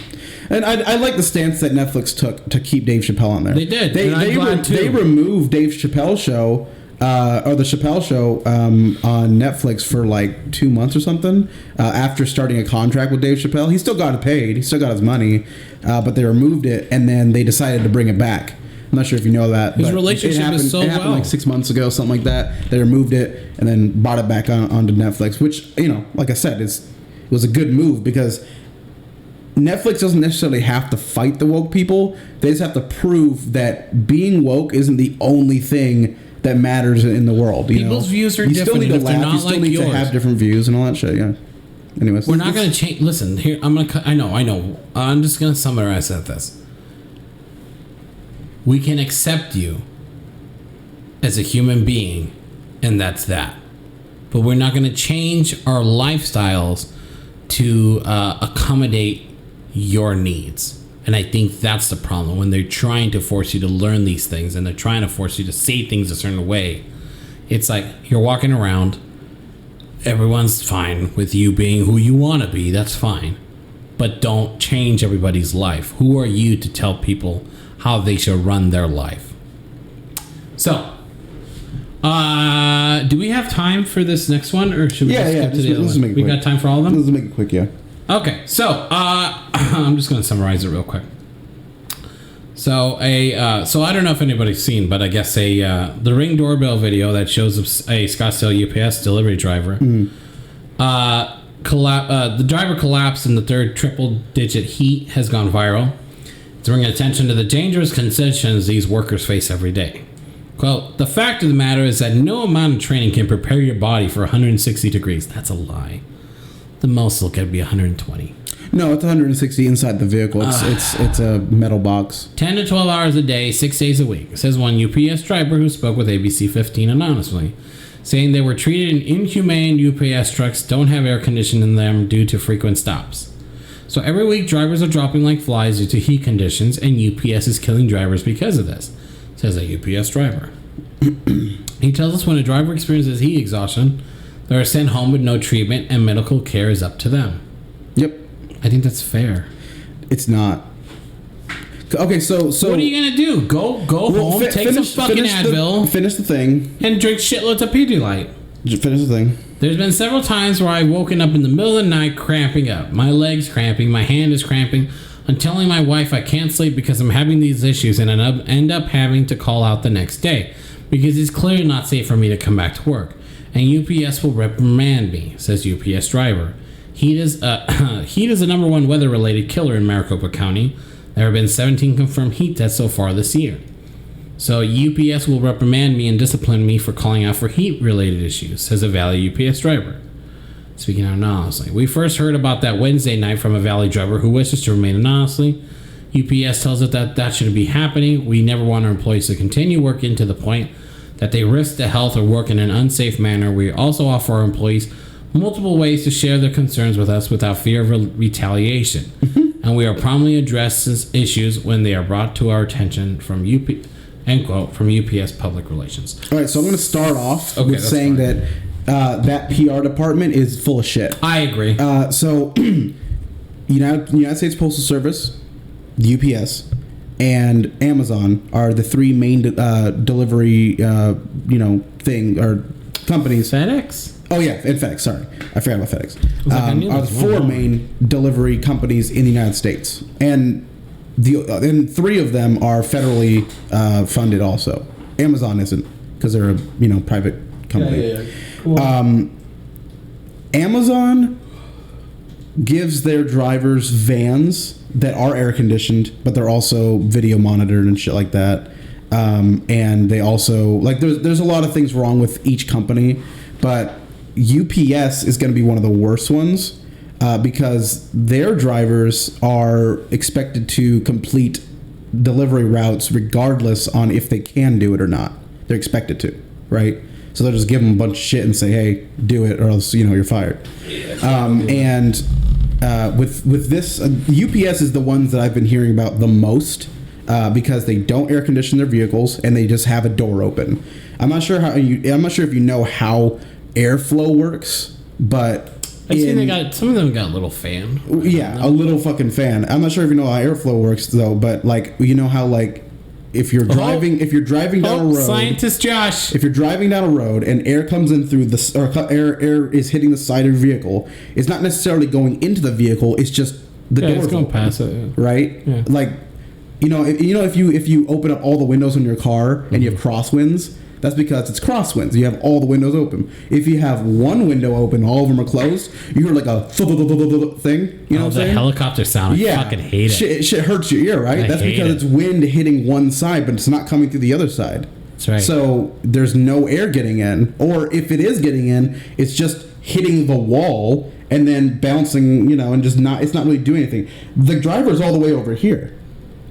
And I like the stance that Netflix took to keep Dave Chappelle on there. They did. They removed Dave Chappelle's show, or the Chappelle show, on Netflix for like 2 months or something, after starting a contract with Dave Chappelle. He still got paid. He still got his money, but they removed it, and then they decided to bring it back. I'm not sure if you know that. His relationship is so well. It happened like 6 months ago, something like that. They removed it and then brought it back onto Netflix, which, you know, like I said, it was a good move because Netflix doesn't necessarily have to fight the woke people. They just have to prove that being woke isn't the only thing that matters in the world. People's views are different. Still need to laugh. Not you still like need yours. to have different views and all that shit. Yeah. Anyways, we're not going to change. Listen, here I'm going to. I know. I'm just going to summarize this. We can accept you as a human being, and that's that. But we're not going to change our lifestyles to accommodate your needs. And I think that's the problem. When they're trying to force you to learn these things and they're trying to force you to say things a certain way, it's like you're walking around, everyone's fine with you being who you want to be, that's fine. But don't change everybody's life. Who are you to tell people how they should run their life? So, do we have time for this next one, or should we just skip to the other one? We got time for all of them? Let's make it quick, yeah. Okay, so I'm just going to summarize it real quick. So so I don't know if anybody's seen, but I guess the Ring doorbell video that shows a Scottsdale UPS delivery driver. The driver collapsed in the third triple-digit heat has gone viral. It's bringing attention to the dangerous conditions these workers face every day. Quote, the fact of the matter is that no amount of training can prepare your body for 160 degrees. That's a lie. The most will get be 120. No, it's 160 inside the vehicle. It's a metal box. 10 to 12 hours a day, 6 days a week, says one UPS driver who spoke with ABC 15 anonymously, saying they were treated in inhumane. UPS trucks don't have air conditioning in them due to frequent stops. So every week, drivers are dropping like flies due to heat conditions, and UPS is killing drivers because of this, says a UPS driver. He tells us when a driver experiences heat exhaustion, they are sent home with no treatment, and medical care is up to them. Yep. I think that's fair. It's not. Okay, so what are you gonna do? Go home, take some fucking Advil, finish the thing, and drink shitloads of Pedialyte. Finish the thing. There's been several times where I've woken up in the middle of the night cramping up. My leg's cramping, my hand is cramping. I'm telling my wife I can't sleep because I'm having these issues, and I end up having to call out the next day because it's clearly not safe for me to come back to work. And UPS will reprimand me, says UPS driver. Heat is the number one weather-related killer in Maricopa County. There have been 17 confirmed heat deaths so far this year. So UPS will reprimand me and discipline me for calling out for heat-related issues, says a Valley UPS driver. Speaking out anonymously. We first heard about that Wednesday night from a Valley driver who wishes to remain anonymously. UPS tells us that shouldn't be happening. We never want our employees to continue working to the point that they risk their health or work in an unsafe manner. We also offer our employees multiple ways to share their concerns with us without fear of retaliation. And we are promptly address issues when they are brought to our attention from end quote, from UPS Public Relations. All right, so I'm going to start off with saying that that PR department is full of shit. I agree. So United States Postal Service, UPS, and Amazon are the three main delivery thing or companies. FedEx? Oh yeah, and FedEx. Sorry, I forgot about FedEx. Are the four main delivery companies in the United States, and three of them are federally funded. Also, Amazon isn't because they're a private company. Yeah. Cool. Amazon gives their drivers vans that are air conditioned, but they're also video monitored and shit like that. And they also there's a lot of things wrong with each company, but UPS is going to be one of the worst ones because their drivers are expected to complete delivery routes regardless on if they can do it or not. They're expected to, right? So they'll just give them a bunch of shit and say, "Hey, do it, or else you're fired." And with this, UPS is the ones that I've been hearing about the most because they don't air condition their vehicles and they just have a door open. I'm not sure if you know how airflow works, but I see some of them got a little fan. Yeah, a little fucking fan. I'm not sure if you know how airflow works though, but like you know how like if you're driving down a road, scientist Josh. If you're driving down a road and air comes in through air is hitting the side of your vehicle, it's not necessarily going into the vehicle. It's just the door. It's going past it, right? Yeah. Like if you open up all the windows in your car and you have crosswinds. That's because it's crosswinds. You have all the windows open. If you have one window open, all of them are closed, you hear like a thing. You know what I'm saying? The helicopter sound. I fucking hate it. Shit hurts your ear, right? That's because it's wind hitting one side, but it's not coming through the other side. That's right. So there's no air getting in. Or if it is getting in, it's just hitting the wall and then bouncing, and just it's not really doing anything. The driver's all the way over here.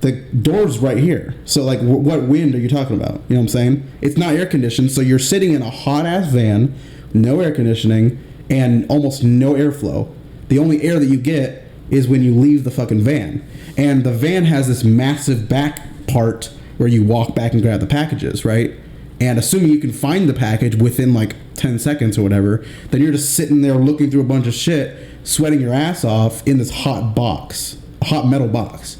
The door's right here. So, like, what wind are you talking about? You know what I'm saying? It's not air conditioned, so you're sitting in a hot-ass van, no air conditioning, and almost no airflow. The only air that you get is when you leave the fucking van. And the van has this massive back part where you walk back and grab the packages, right? And assuming you can find the package within, like, 10 seconds or whatever, then you're just sitting there looking through a bunch of shit, sweating your ass off in this hot metal box.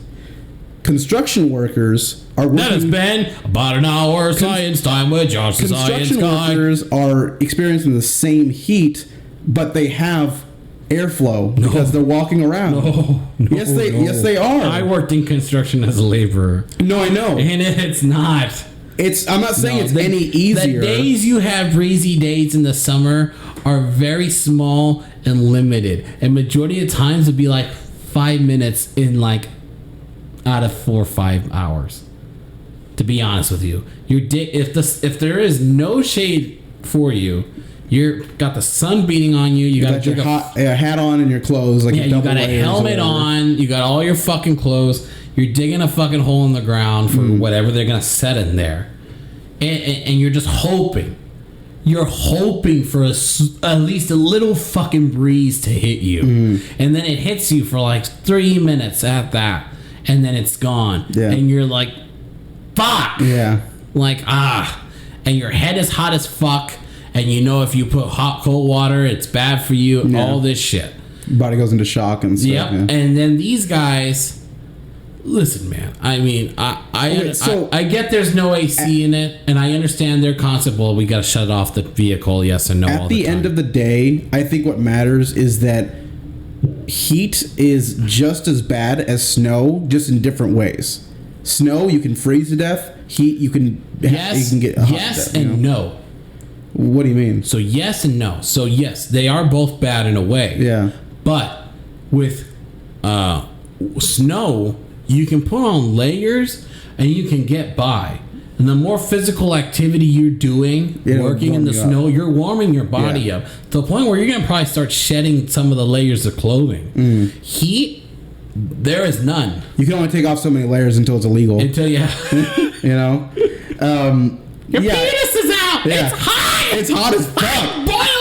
Construction workers are working... That has been about an hour science time with Josh the Science Construction Guy. workers are experiencing the same heat, but they have airflow because they're walking around. Yes, they are. I worked in construction as a laborer. No, I know. And it's not. I'm not saying it's any easier. The days you have breezy days in the summer are very small and limited. And majority of times it'd be like 5 minutes in like out of 4 or 5 hours. To be honest with you, if there is no shade for you, you're got the sun beating on you. You got your hat on and your clothes. Like you got a helmet on. You got all your fucking clothes. You're digging a fucking hole in the ground for whatever they're gonna set in there, and you're just hoping. You're hoping for at least a little fucking breeze to hit you, and then it hits you for like 3 minutes at that. And then it's gone. Yeah. And you're like, fuck. Yeah. Like, and your head is hot as fuck. And if you put cold water, it's bad for you. Yeah. All this shit. Body goes into shock and stuff. Yep. Yeah. And then these guys, listen, man. I mean, I get there's no AC in it. And I understand their concept. Well, we got to shut off the vehicle. Yes or no. At the end of the day, I think what matters is that heat is just as bad as snow, just in different ways. Snow, you can freeze to death. Heat, you can get hot yes to death, and no. What do you mean? So yes and no. So yes, they are both bad in a way. Yeah. But with snow, you can put on layers and you can get by. And the more physical activity you're doing, working in the snow, you're warming your body up to the point where you're going to probably start shedding some of the layers of clothing. Heat, there is none. You can only take off so many layers until it's illegal. Until, Your penis is out! Yeah. It's hot! It's hot as fuck! Boiling!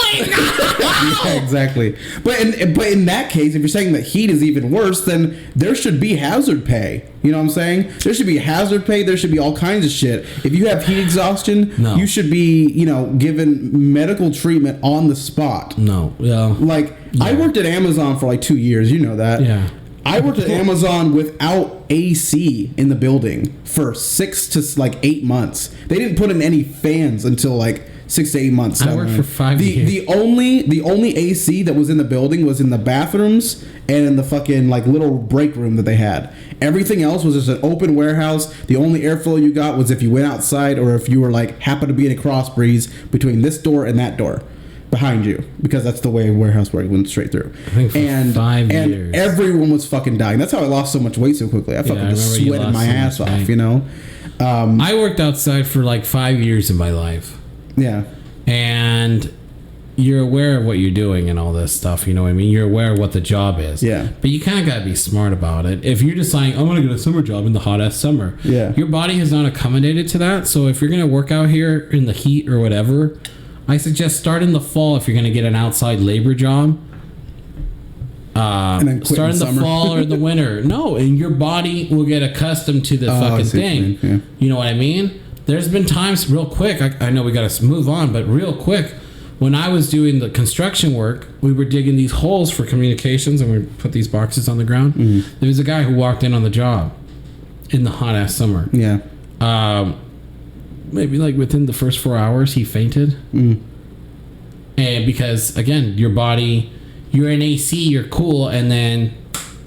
Yeah, exactly. But in that case, if you're saying that heat is even worse, then there should be hazard pay. You know what I'm saying? There should be hazard pay. There should be all kinds of shit. If you have heat exhaustion, you should be, given medical treatment on the spot. No. Yeah. I worked at Amazon for like 2 years. You know that. Yeah. I worked at Amazon without AC in the building for 6 to 8 months. They didn't put in any fans until 6 to 8 months. I worked for 5 years. The only AC that was in the building was in the bathrooms and in the fucking little break room that they had. Everything else was just an open warehouse. The only airflow you got was if you went outside or if you were happened to be in a cross breeze between this door and that door behind you, because that's the way warehouse work went straight through. I think for 5 years. And everyone was fucking dying. That's how I lost so much weight so quickly. I fucking just sweated my ass off, I worked outside for 5 years in my life. Yeah. And you're aware of what you're doing and all this stuff. You know what I mean? You're aware of what the job is. Yeah. But you kind of got to be smart about it. If you're deciding, I'm going to get a summer job in the hot ass summer. Yeah. Your body has not accommodated to that. So if you're going to work out here in the heat or whatever, I suggest start in the fall if you're going to get an outside labor job. And then quit Start in the summer. fall or the winter. No, and your body will get accustomed to the I fucking see what you thing. mean, yeah. You know what I mean? There's been times, real quick, I know we got to move on, but real quick, when I was doing the construction work, we were digging these holes for communications and we put these boxes on the ground. Mm-hmm. There was a guy who walked in on the job in the hot ass summer. Yeah. Maybe like within the first 4 hours, he fainted. Mm. And because, again, your body, you're in AC, you're cool, and then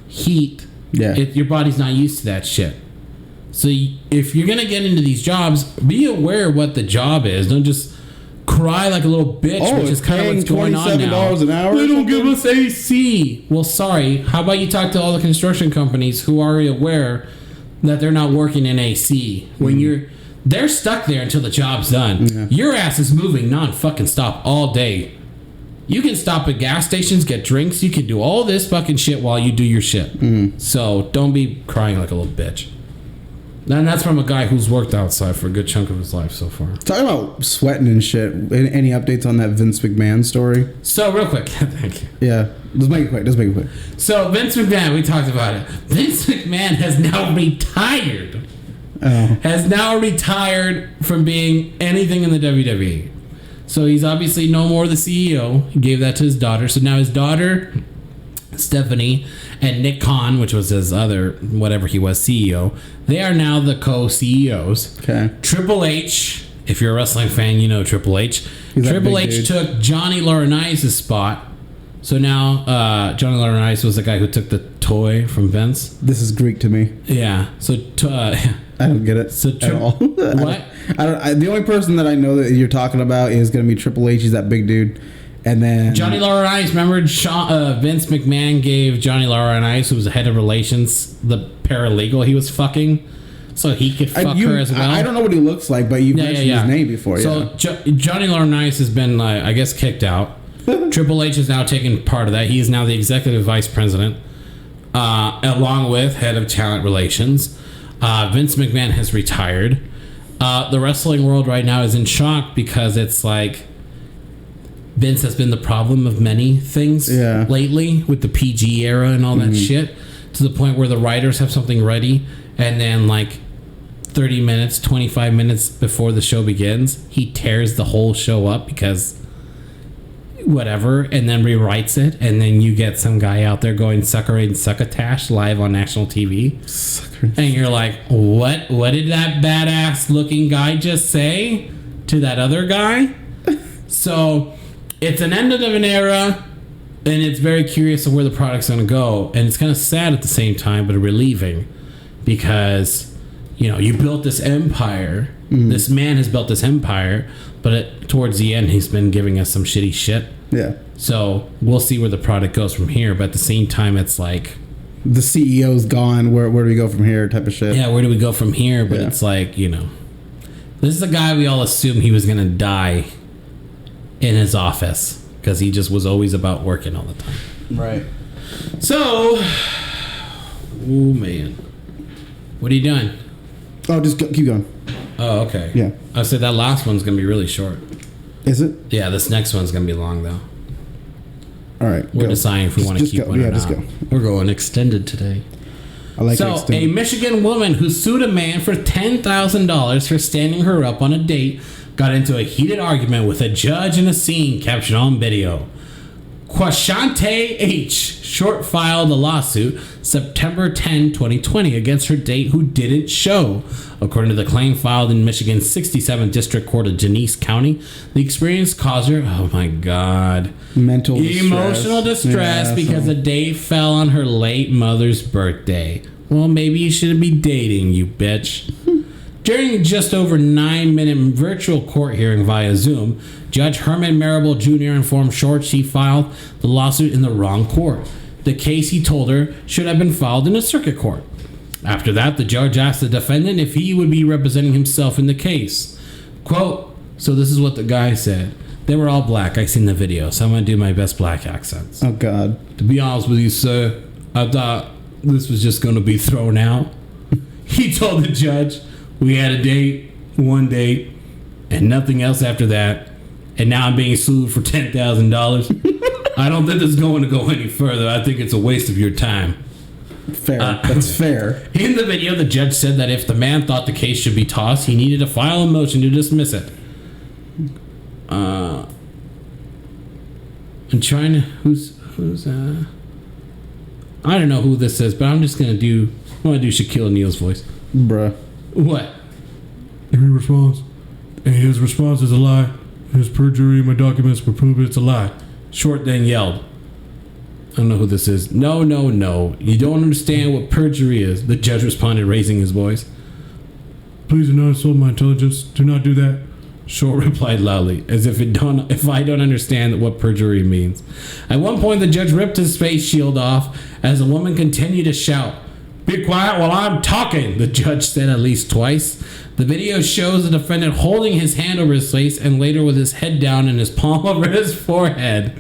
heat, Yeah. your body's not used to that shit. So if you're going to get into these jobs, be aware of what the job is. Don't just cry like a little bitch, Oh, which is it's kind of paying what's going on now. $27 an hour They or don't give something? us AC. Well, sorry. How about you talk to all the construction companies who are aware that they're not working in AC when they're stuck there until the job's done. Yeah. Your ass is moving non-fucking stop all day. You can stop at gas stations, get drinks. You can do all this fucking shit while you do your shit. So don't be crying like a little bitch. And that's from a guy who's worked outside for a good chunk of his life so far. Talking about sweating and shit. Any updates on that Vince McMahon story? So real quick, thank you. Yeah. Just make it quick. So Vince McMahon, we talked about it. Vince McMahon has now retired. Oh. Has now retired from being anything in the WWE. So he's obviously no more the CEO. He gave that to his daughter. So now his daughter, Stephanie, and Nick Khan, which was his other, whatever he was, CEO, they are now the co-CEOs. Okay. Triple H, if you're a wrestling fan, you know Triple H. He's that Triple big H dude. took Johnny Laurinaitis' spot. So now Johnny Laurinaitis was the guy who took the toy from Vince. This is Greek to me. Yeah. So I don't get it So at all. What? The only person that I know that you're talking about is going to be Triple H. He's that big dude. And then Johnny Laurinaitis, remember Vince McMahon gave Johnny Laurinaitis, who was the head of relations, the paralegal he was fucking, so he could fuck her as well. I don't know what he looks like, but you've mentioned his name before. So Johnny Laurinaitis has been, I guess, kicked out. Triple H is now taking part of that. He is now the executive vice president, along with head of talent relations. Vince McMahon has retired. The wrestling world right now is in shock because it's like Vince has been the problem of many things lately with the PG era and all that shit, to the point where the writers have something ready and then like 30 minutes, 25 minutes before the show begins, he tears the whole show up because whatever, and then rewrites it, and then you get some guy out there going suckerade and succotash live on national TV. And you're like, what did that badass looking guy just say to that other guy? So it's an end of an era, and it's very curious of where the product's going to go, and it's kind of sad at the same time, but relieving, because you built this empire. This man has built this empire, but towards the end, he's been giving us some shitty shit. Yeah. So we'll see where the product goes from here, but at the same time, it's like, the CEO's gone. Where do we go from here? Type of shit. yeah, where do we go from here? But it's like, this is the guy we all assumed he was going to die in his office because he just was always about working all the time. Right. So, oh man, what are you doing? Oh, just keep going. Oh, okay. Yeah. I said that last one's going to be really short. Is it? Yeah, this next one's going to be long though. All right. We're deciding if we want to keep go. one or Yeah, not. just go. We're going extended today. I like So, it. a Michigan woman who sued a man for $10,000 for standing her up on a date got into a heated argument with a judge in a scene captured on video. Quashante H. short filed a lawsuit September 10, 2020 against her date who didn't show. According to the claim filed in Michigan's 67th District Court of Genesee County, the experience caused her, oh my God, emotional distress because a date fell on her late mother's birthday. Well, maybe you shouldn't be dating, you bitch. During just over 9-minute virtual court hearing via Zoom, Judge Herman Marable Jr. informed Short she filed the lawsuit in the wrong court. The case, he told her, should have been filed in a circuit court. After that, the judge asked the defendant if he would be representing himself in the case. Quote, so this is what the guy said. They were all black. I seen the video, so I'm gonna do my best black accents. Oh God. To be honest with you, sir, I thought this was just gonna be thrown out. He told the judge we had a date, one date, and nothing else after that. And now I'm being sued for $10,000. I don't think this is going to go any further. I think it's a waste of your time. Fair. That's fair. In the video, the judge said that if the man thought the case should be tossed, he needed to file a motion to dismiss it. I'm trying to... Who's I don't know who this is, but I'm just going to do... I want to do Shaquille O'Neal's voice. Bruh. What? Give me a response. And his response is a lie. His perjury in my documents will prove it's a lie. Short then yelled. I don't know who this is. No. You don't understand what perjury is, the judge responded, raising his voice. Please do not insult my intelligence. Do not do that. Short replied loudly, as if I don't understand what perjury means. At one point, the judge ripped his face shield off as a woman continued to shout, "Be quiet while I'm talking," the judge said at least twice. The video shows the defendant holding his hand over his face and later with his head down and his palm over his forehead.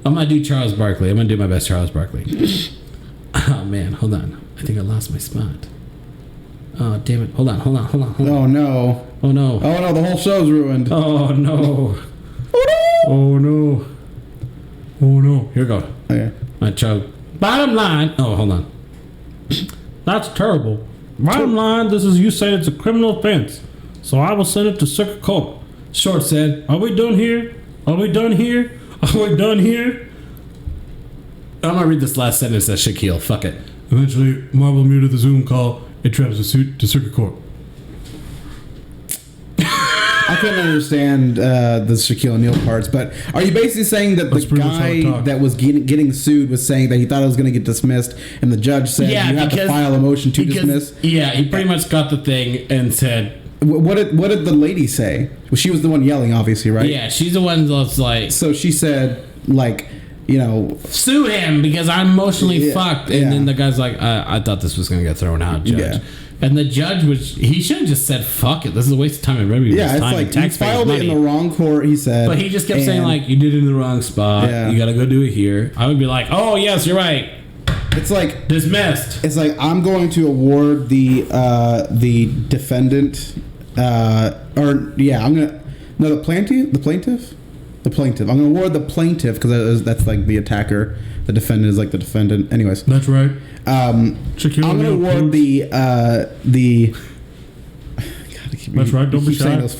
I'm going to do Charles Barkley. I'm going to do my best Charles Barkley. Oh, man. Hold on. I think I lost my spot. Oh, damn it. Hold on. Oh, no. Oh, no. Oh, no. The whole show's ruined. Oh, no. Oh, no. Oh, no. Here we go. Okay. My Charles. Bottom line. Oh, hold on. That's terrible. Bottom line, this is you saying it's a criminal offense. So I will send it to circuit court. Short said, Are we done here? Are we done here? Are we done here? I'm going to read this last sentence as Shaquille. Fuck it. Eventually, Marvel muted the Zoom call. It transfers the suit to circuit court. I couldn't understand the Shaquille O'Neal parts, but are you basically saying that That's the pretty much how it guy talks. that was getting sued was saying that he thought it was going to get dismissed, and the judge said you have to file a motion to dismiss? Yeah, he pretty much got the thing and said... What did the lady say? Well, she was the one yelling, obviously, right? Yeah, she's the one that's like... So she said, like, you know... Sue him because I'm emotionally fucked. And yeah. then the guy's like, I thought this was going to get thrown out, judge. Yeah. And the judge was... He should have just said, fuck it. This is a waste of time and everybody's Yeah, it's time like and you taxpayers' filed it in money. the wrong court, he said. But he just kept saying, like, you did it in the wrong spot. Yeah. You got to go do it here. I would be like, oh, yes, you're right. It's like... Dismissed. It's like, I'm going to award the defendant... the plaintiff. I'm gonna award the plaintiff because that's like the attacker. The defendant is like the defendant. Anyways, That's right. I'm gonna award the. That's right, don't be shy. Go to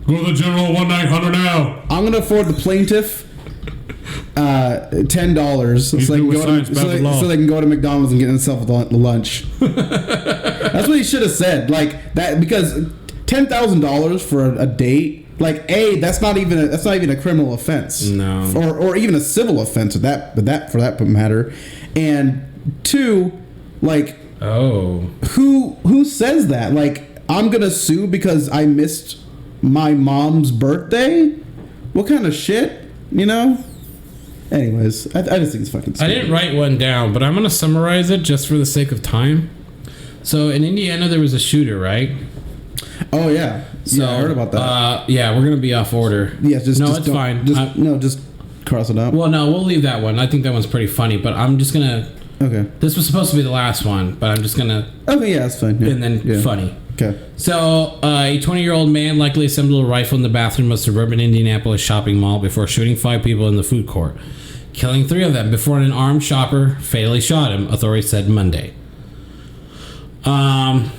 the general 1-900 now. I'm gonna afford the plaintiff $10 so they can go to McDonald's and get themselves lunch. That's what he should have said. Like that, because $10,000 for a date. Like that's not even a criminal offense. No. Or even a civil offense for that matter. And two, like who says that? Like, I'm gonna sue because I missed my mom's birthday? What kind of shit? You know? Anyways, I just think it's fucking stupid. I didn't write one down, but I'm going to summarize it just for the sake of time. So in Indiana, there was a shooter, right? Oh, yeah. So, I heard about that. Yeah, we're going to be off order. Yeah, it's don't- fine. Just cross it out. Well, no, we'll leave that one. I think that one's pretty funny, but I'm just going to... Okay. This was supposed to be the last one, but I'm just going to... Okay, yeah, that's fine. Yeah. And then funny. Okay. So, a 20-year-old man likely assembled a rifle in the bathroom of a suburban Indianapolis shopping mall before shooting 5 people in the food court, killing 3 of them before an armed shopper fatally shot him, authorities said Monday. I'm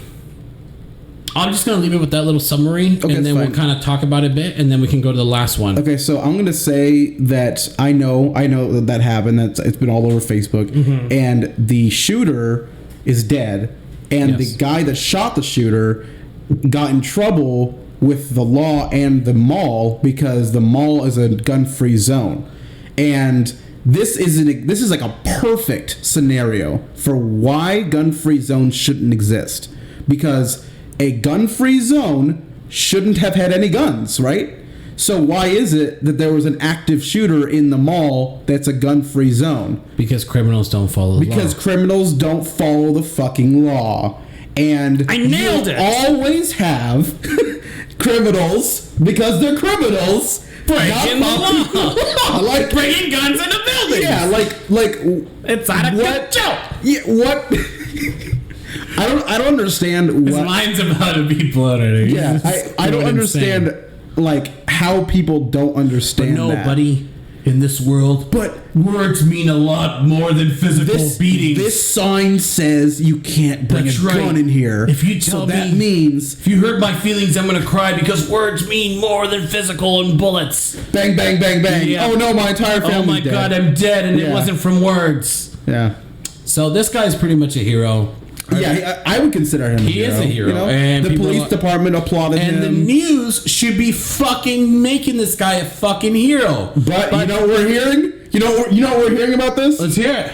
just going to leave it with that little summary, and then we'll kind of talk about it a bit, and then we can go to the last one. Okay, so I'm going to say that I know that happened. It's been all over Facebook, and the shooter is dead, and the guy that shot the shooter got in trouble with the law and the mall because the mall is a gun-free zone, and this is like a perfect scenario for why gun-free zones shouldn't exist, because a gun-free zone shouldn't have had any guns, right? So why is it that there was an active shooter in the mall that's a gun-free zone? Because criminals don't follow the law. Because criminals don't follow the fucking law. And I nailed it! Always have criminals because they're criminals. Breaking the law. Like Bringing guns into buildings. yeah, like It's out of what? control. Yeah, what? I don't understand His what. mind's about to be blown. Yeah, I don't understand like how people don't understand No, that. buddy. In this world, But words mean a lot more than physical beatings. This sign says you can't bring That's a right. gun in here. If you tell so that me- means If you hurt my feelings, I'm gonna cry because words mean more than physical and bullets. bang, bang, bang, bang. Yeah. Oh no, my entire family. Oh my god, I'm dead, and it Yeah. wasn't from words. Yeah, So this guy's pretty much a hero. yeah. I would consider him. He is a hero, You know? and the people police are- department applauded And the him. news should be fucking making this guy a fucking hero. But you know what we're hearing? You know what we're hearing about this? Let's hear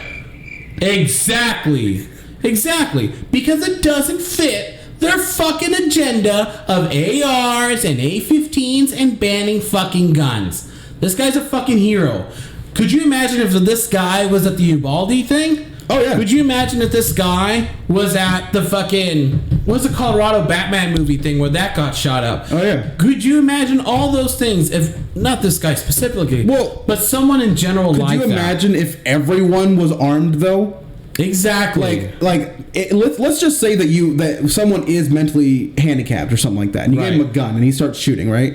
it. Exactly. Because it doesn't fit their fucking agenda of ARs and A-15s and banning fucking guns. This guy's a fucking hero. Could you imagine if this guy was at the Uvalde thing? Oh, yeah. Could you imagine if this guy was at the fucking what's the Colorado Batman movie thing where that got shot up? Oh, yeah. Could you imagine all those things if not this guy specifically, Well, but someone in general Could like you that? imagine if everyone was armed though? Exactly. Let's just say that someone is mentally handicapped or something like that, and you give him a Right. gun and he starts shooting, right?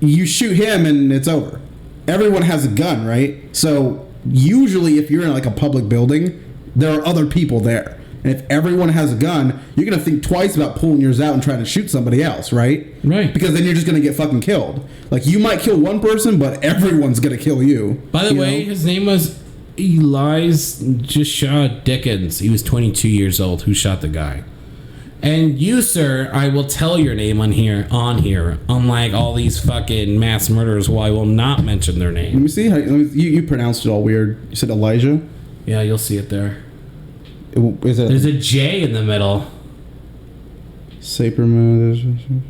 You shoot him and it's over. Everyone has a gun, right? So usually, if you're in like a public building, there are other people there, and if everyone has a gun, you're gonna think twice about pulling yours out and trying to shoot somebody else, right? Right. Because then you're just gonna get fucking killed. Like you might kill one person, but everyone's gonna kill you. By the you way, know? his name was Elijah Dickens. He was 22 years old. Who shot the guy? And you, sir, I will tell your name on here. Unlike all these fucking mass murderers, who I will not mention their Let name. me see how you pronounced it all weird. You said Elijah. Yeah, you'll see it there. Is it There's a J in the middle. Saperman?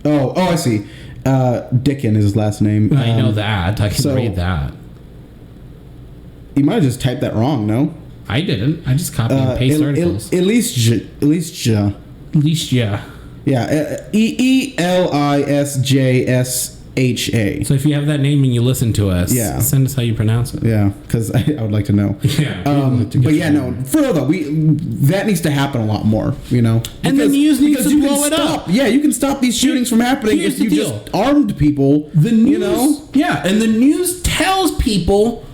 Oh, I see. Dickin is his last name. I know that. I can so- read that. You might have just typed that wrong. No. I didn't. I just copy and paste articles. At least, At least, yeah. yeah. Elisjsha. So if you have that name and you listen to us, Yeah. send us how you pronounce it. Yeah, because I would like to know. Yeah. But yeah, no. For real though, that needs to happen a lot more. You know, And the news needs to you can blow it stop. up. Yeah, you can stop these shootings from happening Here's if the you deal. just armed people. The news, you know. yeah, and the news tells people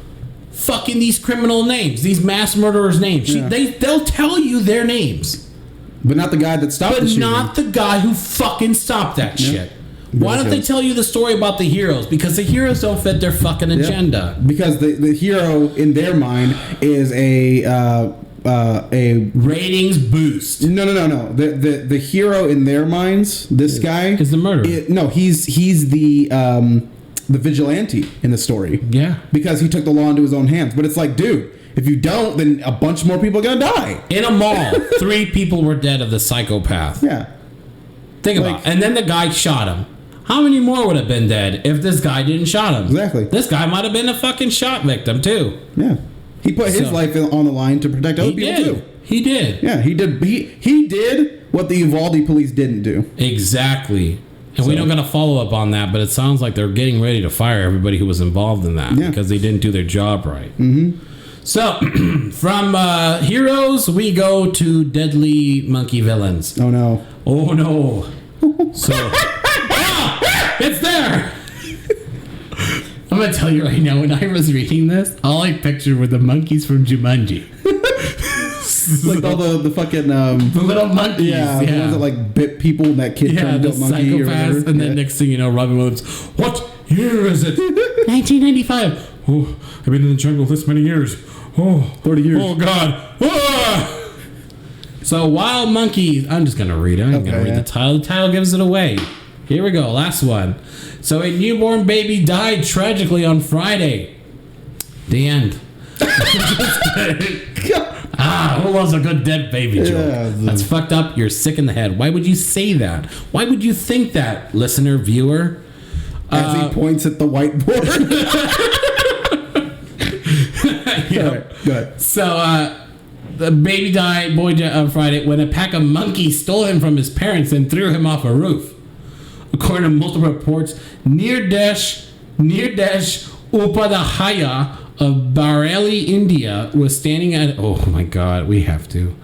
fucking these criminal names, these mass murderers' names. Yeah. They'll tell you their names, But not the guy that stopped the but shooting. not the guy who fucking stopped that shit. Why don't they Ridiculous. tell you the story about the heroes? Because the heroes don't fit their fucking agenda. Because the hero in their mind is a Ratings boost. no. The hero in their minds, this guy is the murderer. He's the vigilante in the story. Yeah. Because he took the law into his own hands. But it's like, dude, if you don't, then a bunch more people are gonna die. In a mall, 3 people were dead of the psychopath. Yeah. Think about it. And then the guy shot him. How many more would have been dead if this guy didn't shot him? Exactly. This guy might have been a fucking shot victim too. Yeah. He put his So- life on the line to protect other He people did. too. He did. Yeah, he did. He did what the Uvalde police didn't do. Exactly. And we don't got a follow up on that, but it sounds like they're getting ready to fire everybody who was involved in that Yeah. because they didn't do their job right. Mm-hmm. So, from heroes, we go to deadly monkey villains. Oh no. Oh no. So, it's there. I'm gonna tell you right now. When I was reading this, all I pictured were the monkeys from Jumanji. Like all the fucking The little monkeys. yeah, the ones that like bit people and that kid Yeah, turned the into a monkey or whatever. psychopaths, and then Yeah. next thing you know, Robin Williams. What year is it? 1995. Oh, I've been in the jungle this many years. Oh, 30 years. Oh God. Ah! So Wild Monkey. I'm just gonna read it. I'm Okay, gonna read yeah. the title. The title gives it away. Here we go. Last one. So a newborn baby died tragically on Friday. The end. Who loves a good dead baby joke? Yeah, That's fucked up. You're sick in the head. Why would you say that? Why would you think that, listener, viewer? As he points at the whiteboard. Yeah. Alright, go ahead. So, the baby boy died on Friday when a pack of monkeys stole him from his parents and threw him off a roof. According to multiple reports, Nirdesh Upadhyaya of Bareilly, India, was standing at, oh my god, we have to,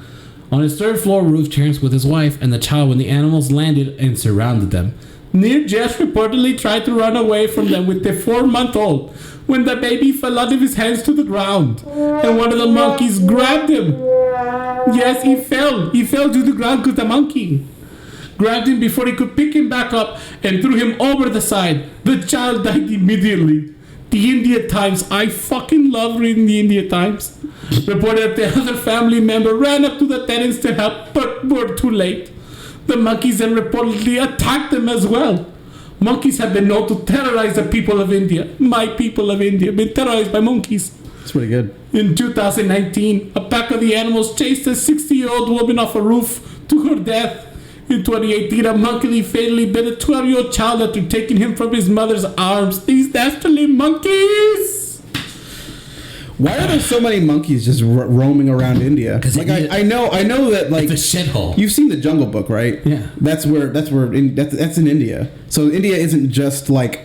on his third floor roof terrace with his wife and the child when the animals landed and surrounded them. Nirdesh reportedly tried to run away from them with the 4-month-old when the baby fell out of his hands to the ground and one of the monkeys grabbed him. Yes, he fell. He fell to the ground because the monkey grabbed him before he could pick him back up and threw him over the side. The child died immediately. The India Times, I fucking love reading the India Times, reported that the other family member ran up to the tenants to help, but were too late. The monkeys then reportedly attacked them as well. Monkeys have been known to terrorize the people of India. My people of India have been terrorized by monkeys. That's pretty good. In 2019, a pack of the animals chased a 60-year-old woman off a roof to her death. In 2018, a monkey fatally bit a 12-year-old child after taking him from his mother's arms. These dastardly monkeys! Why are there so many monkeys just roaming around India? 'Cause Like India- I know that like It's a shithole. you've seen the Jungle Book, right? Yeah. That's in India. So India isn't just like,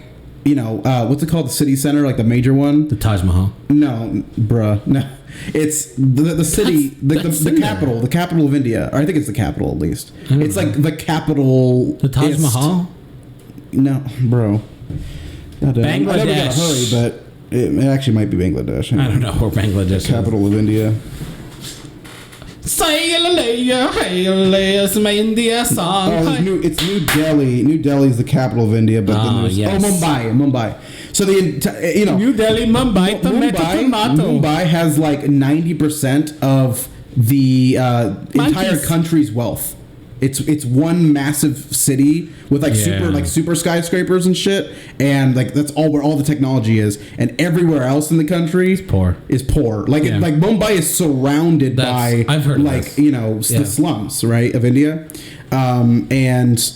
you know, what's it called? The city center, like the major one? The Taj Mahal. No, bruh, no. It's the city, That's the in capital, the capital of India. Or I think it's the capital at least. don't It's know. like the capital. The Taj Mahal? No, bro. Goddamn. I never got a Bangladesh. hurry, but it actually might be Bangladesh. I don't know where Bangladesh is. Capital of India. Say hallelujah, hallelujah, it's my India song. Oh, it's New Delhi. New Delhi is the capital of India, but then Oh, there's yes. Mumbai. So you know, New Delhi, Mumbai, tomato. Mumbai has like 90% of the entire Monkeys. country's wealth. It's one massive city with like Yeah. super skyscrapers and shit, and like that's all where all the technology is, and everywhere else in the country is poor. Like Yeah. like Mumbai is surrounded by I've heard of like this. you know Yeah. the slums, right, of India, and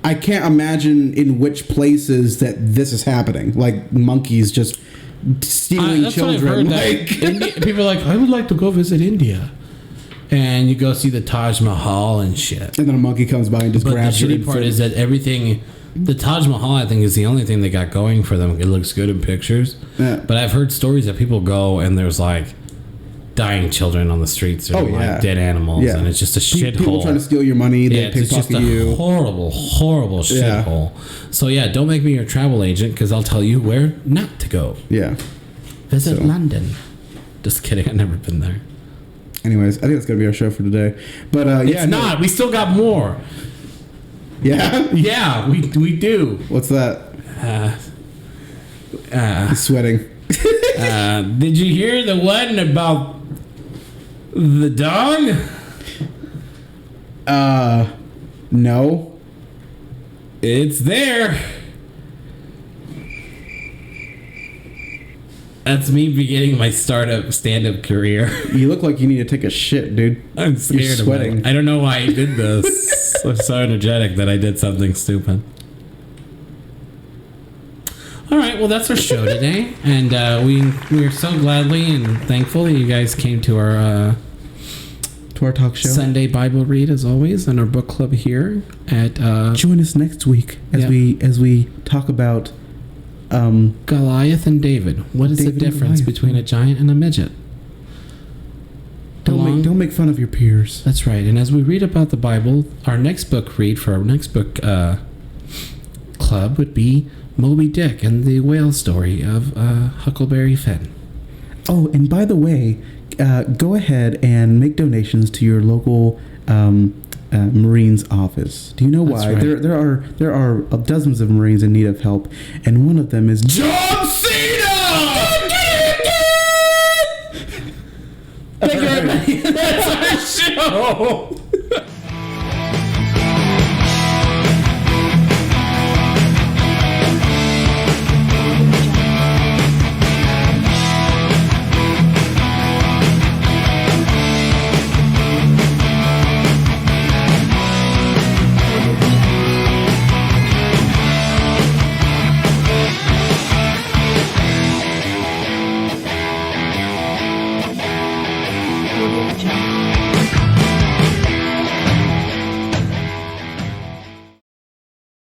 I can't imagine in which places that this is happening. Like monkeys just stealing That's what I've children. heard, Like that India, people are like, I would like to go visit India. And you go see the Taj Mahal and shit. and then a monkey comes by and just But the grabs your shitty part infant. is that everything, the Taj Mahal, I think, is the only thing they got going for them. It looks good in pictures. Yeah. But I've heard stories that people go and there's like dying children on the streets or Oh, like yeah. dead animals. Yeah. And it's just a People trying to shithole. steal your money. They Yeah, it's just pickpocket a you. horrible Yeah. shithole. So yeah, don't make me your travel agent because I'll tell you where not to go. Yeah. Visit So- London. Just kidding, I've never been there. Anyways, I think that's gonna be our show for today. But yeah, It's not. We still got more. Yeah. Yeah, we do. What's that? He's sweating. Did you hear the one about the dog? No. It's there. That's me beginning my stand-up career. You look like you need to take a shit, dude. I'm scared. You're sweating. I don't know why I did this. I'm so energetic that I did something stupid. All right, well that's our show today, and we are so gladly and thankful that you guys came to our To our talk show. Sunday Bible read as always, and our book club here at Join us next week as Yeah. we talk about Goliath and David. What is David the and difference Goliath, between yeah. a giant and a midget? don't make fun of your peers. That's right. And as we read about the Bible, our next book read for our next book club would be Moby Dick and the whale story of Huckleberry Finn. Oh, and by the way, go ahead and make donations to your local Marines office. Do you know That's why? right. There are dozens of Marines in need of help, and one of them is John Cena! Thank you, everybody. That's our show.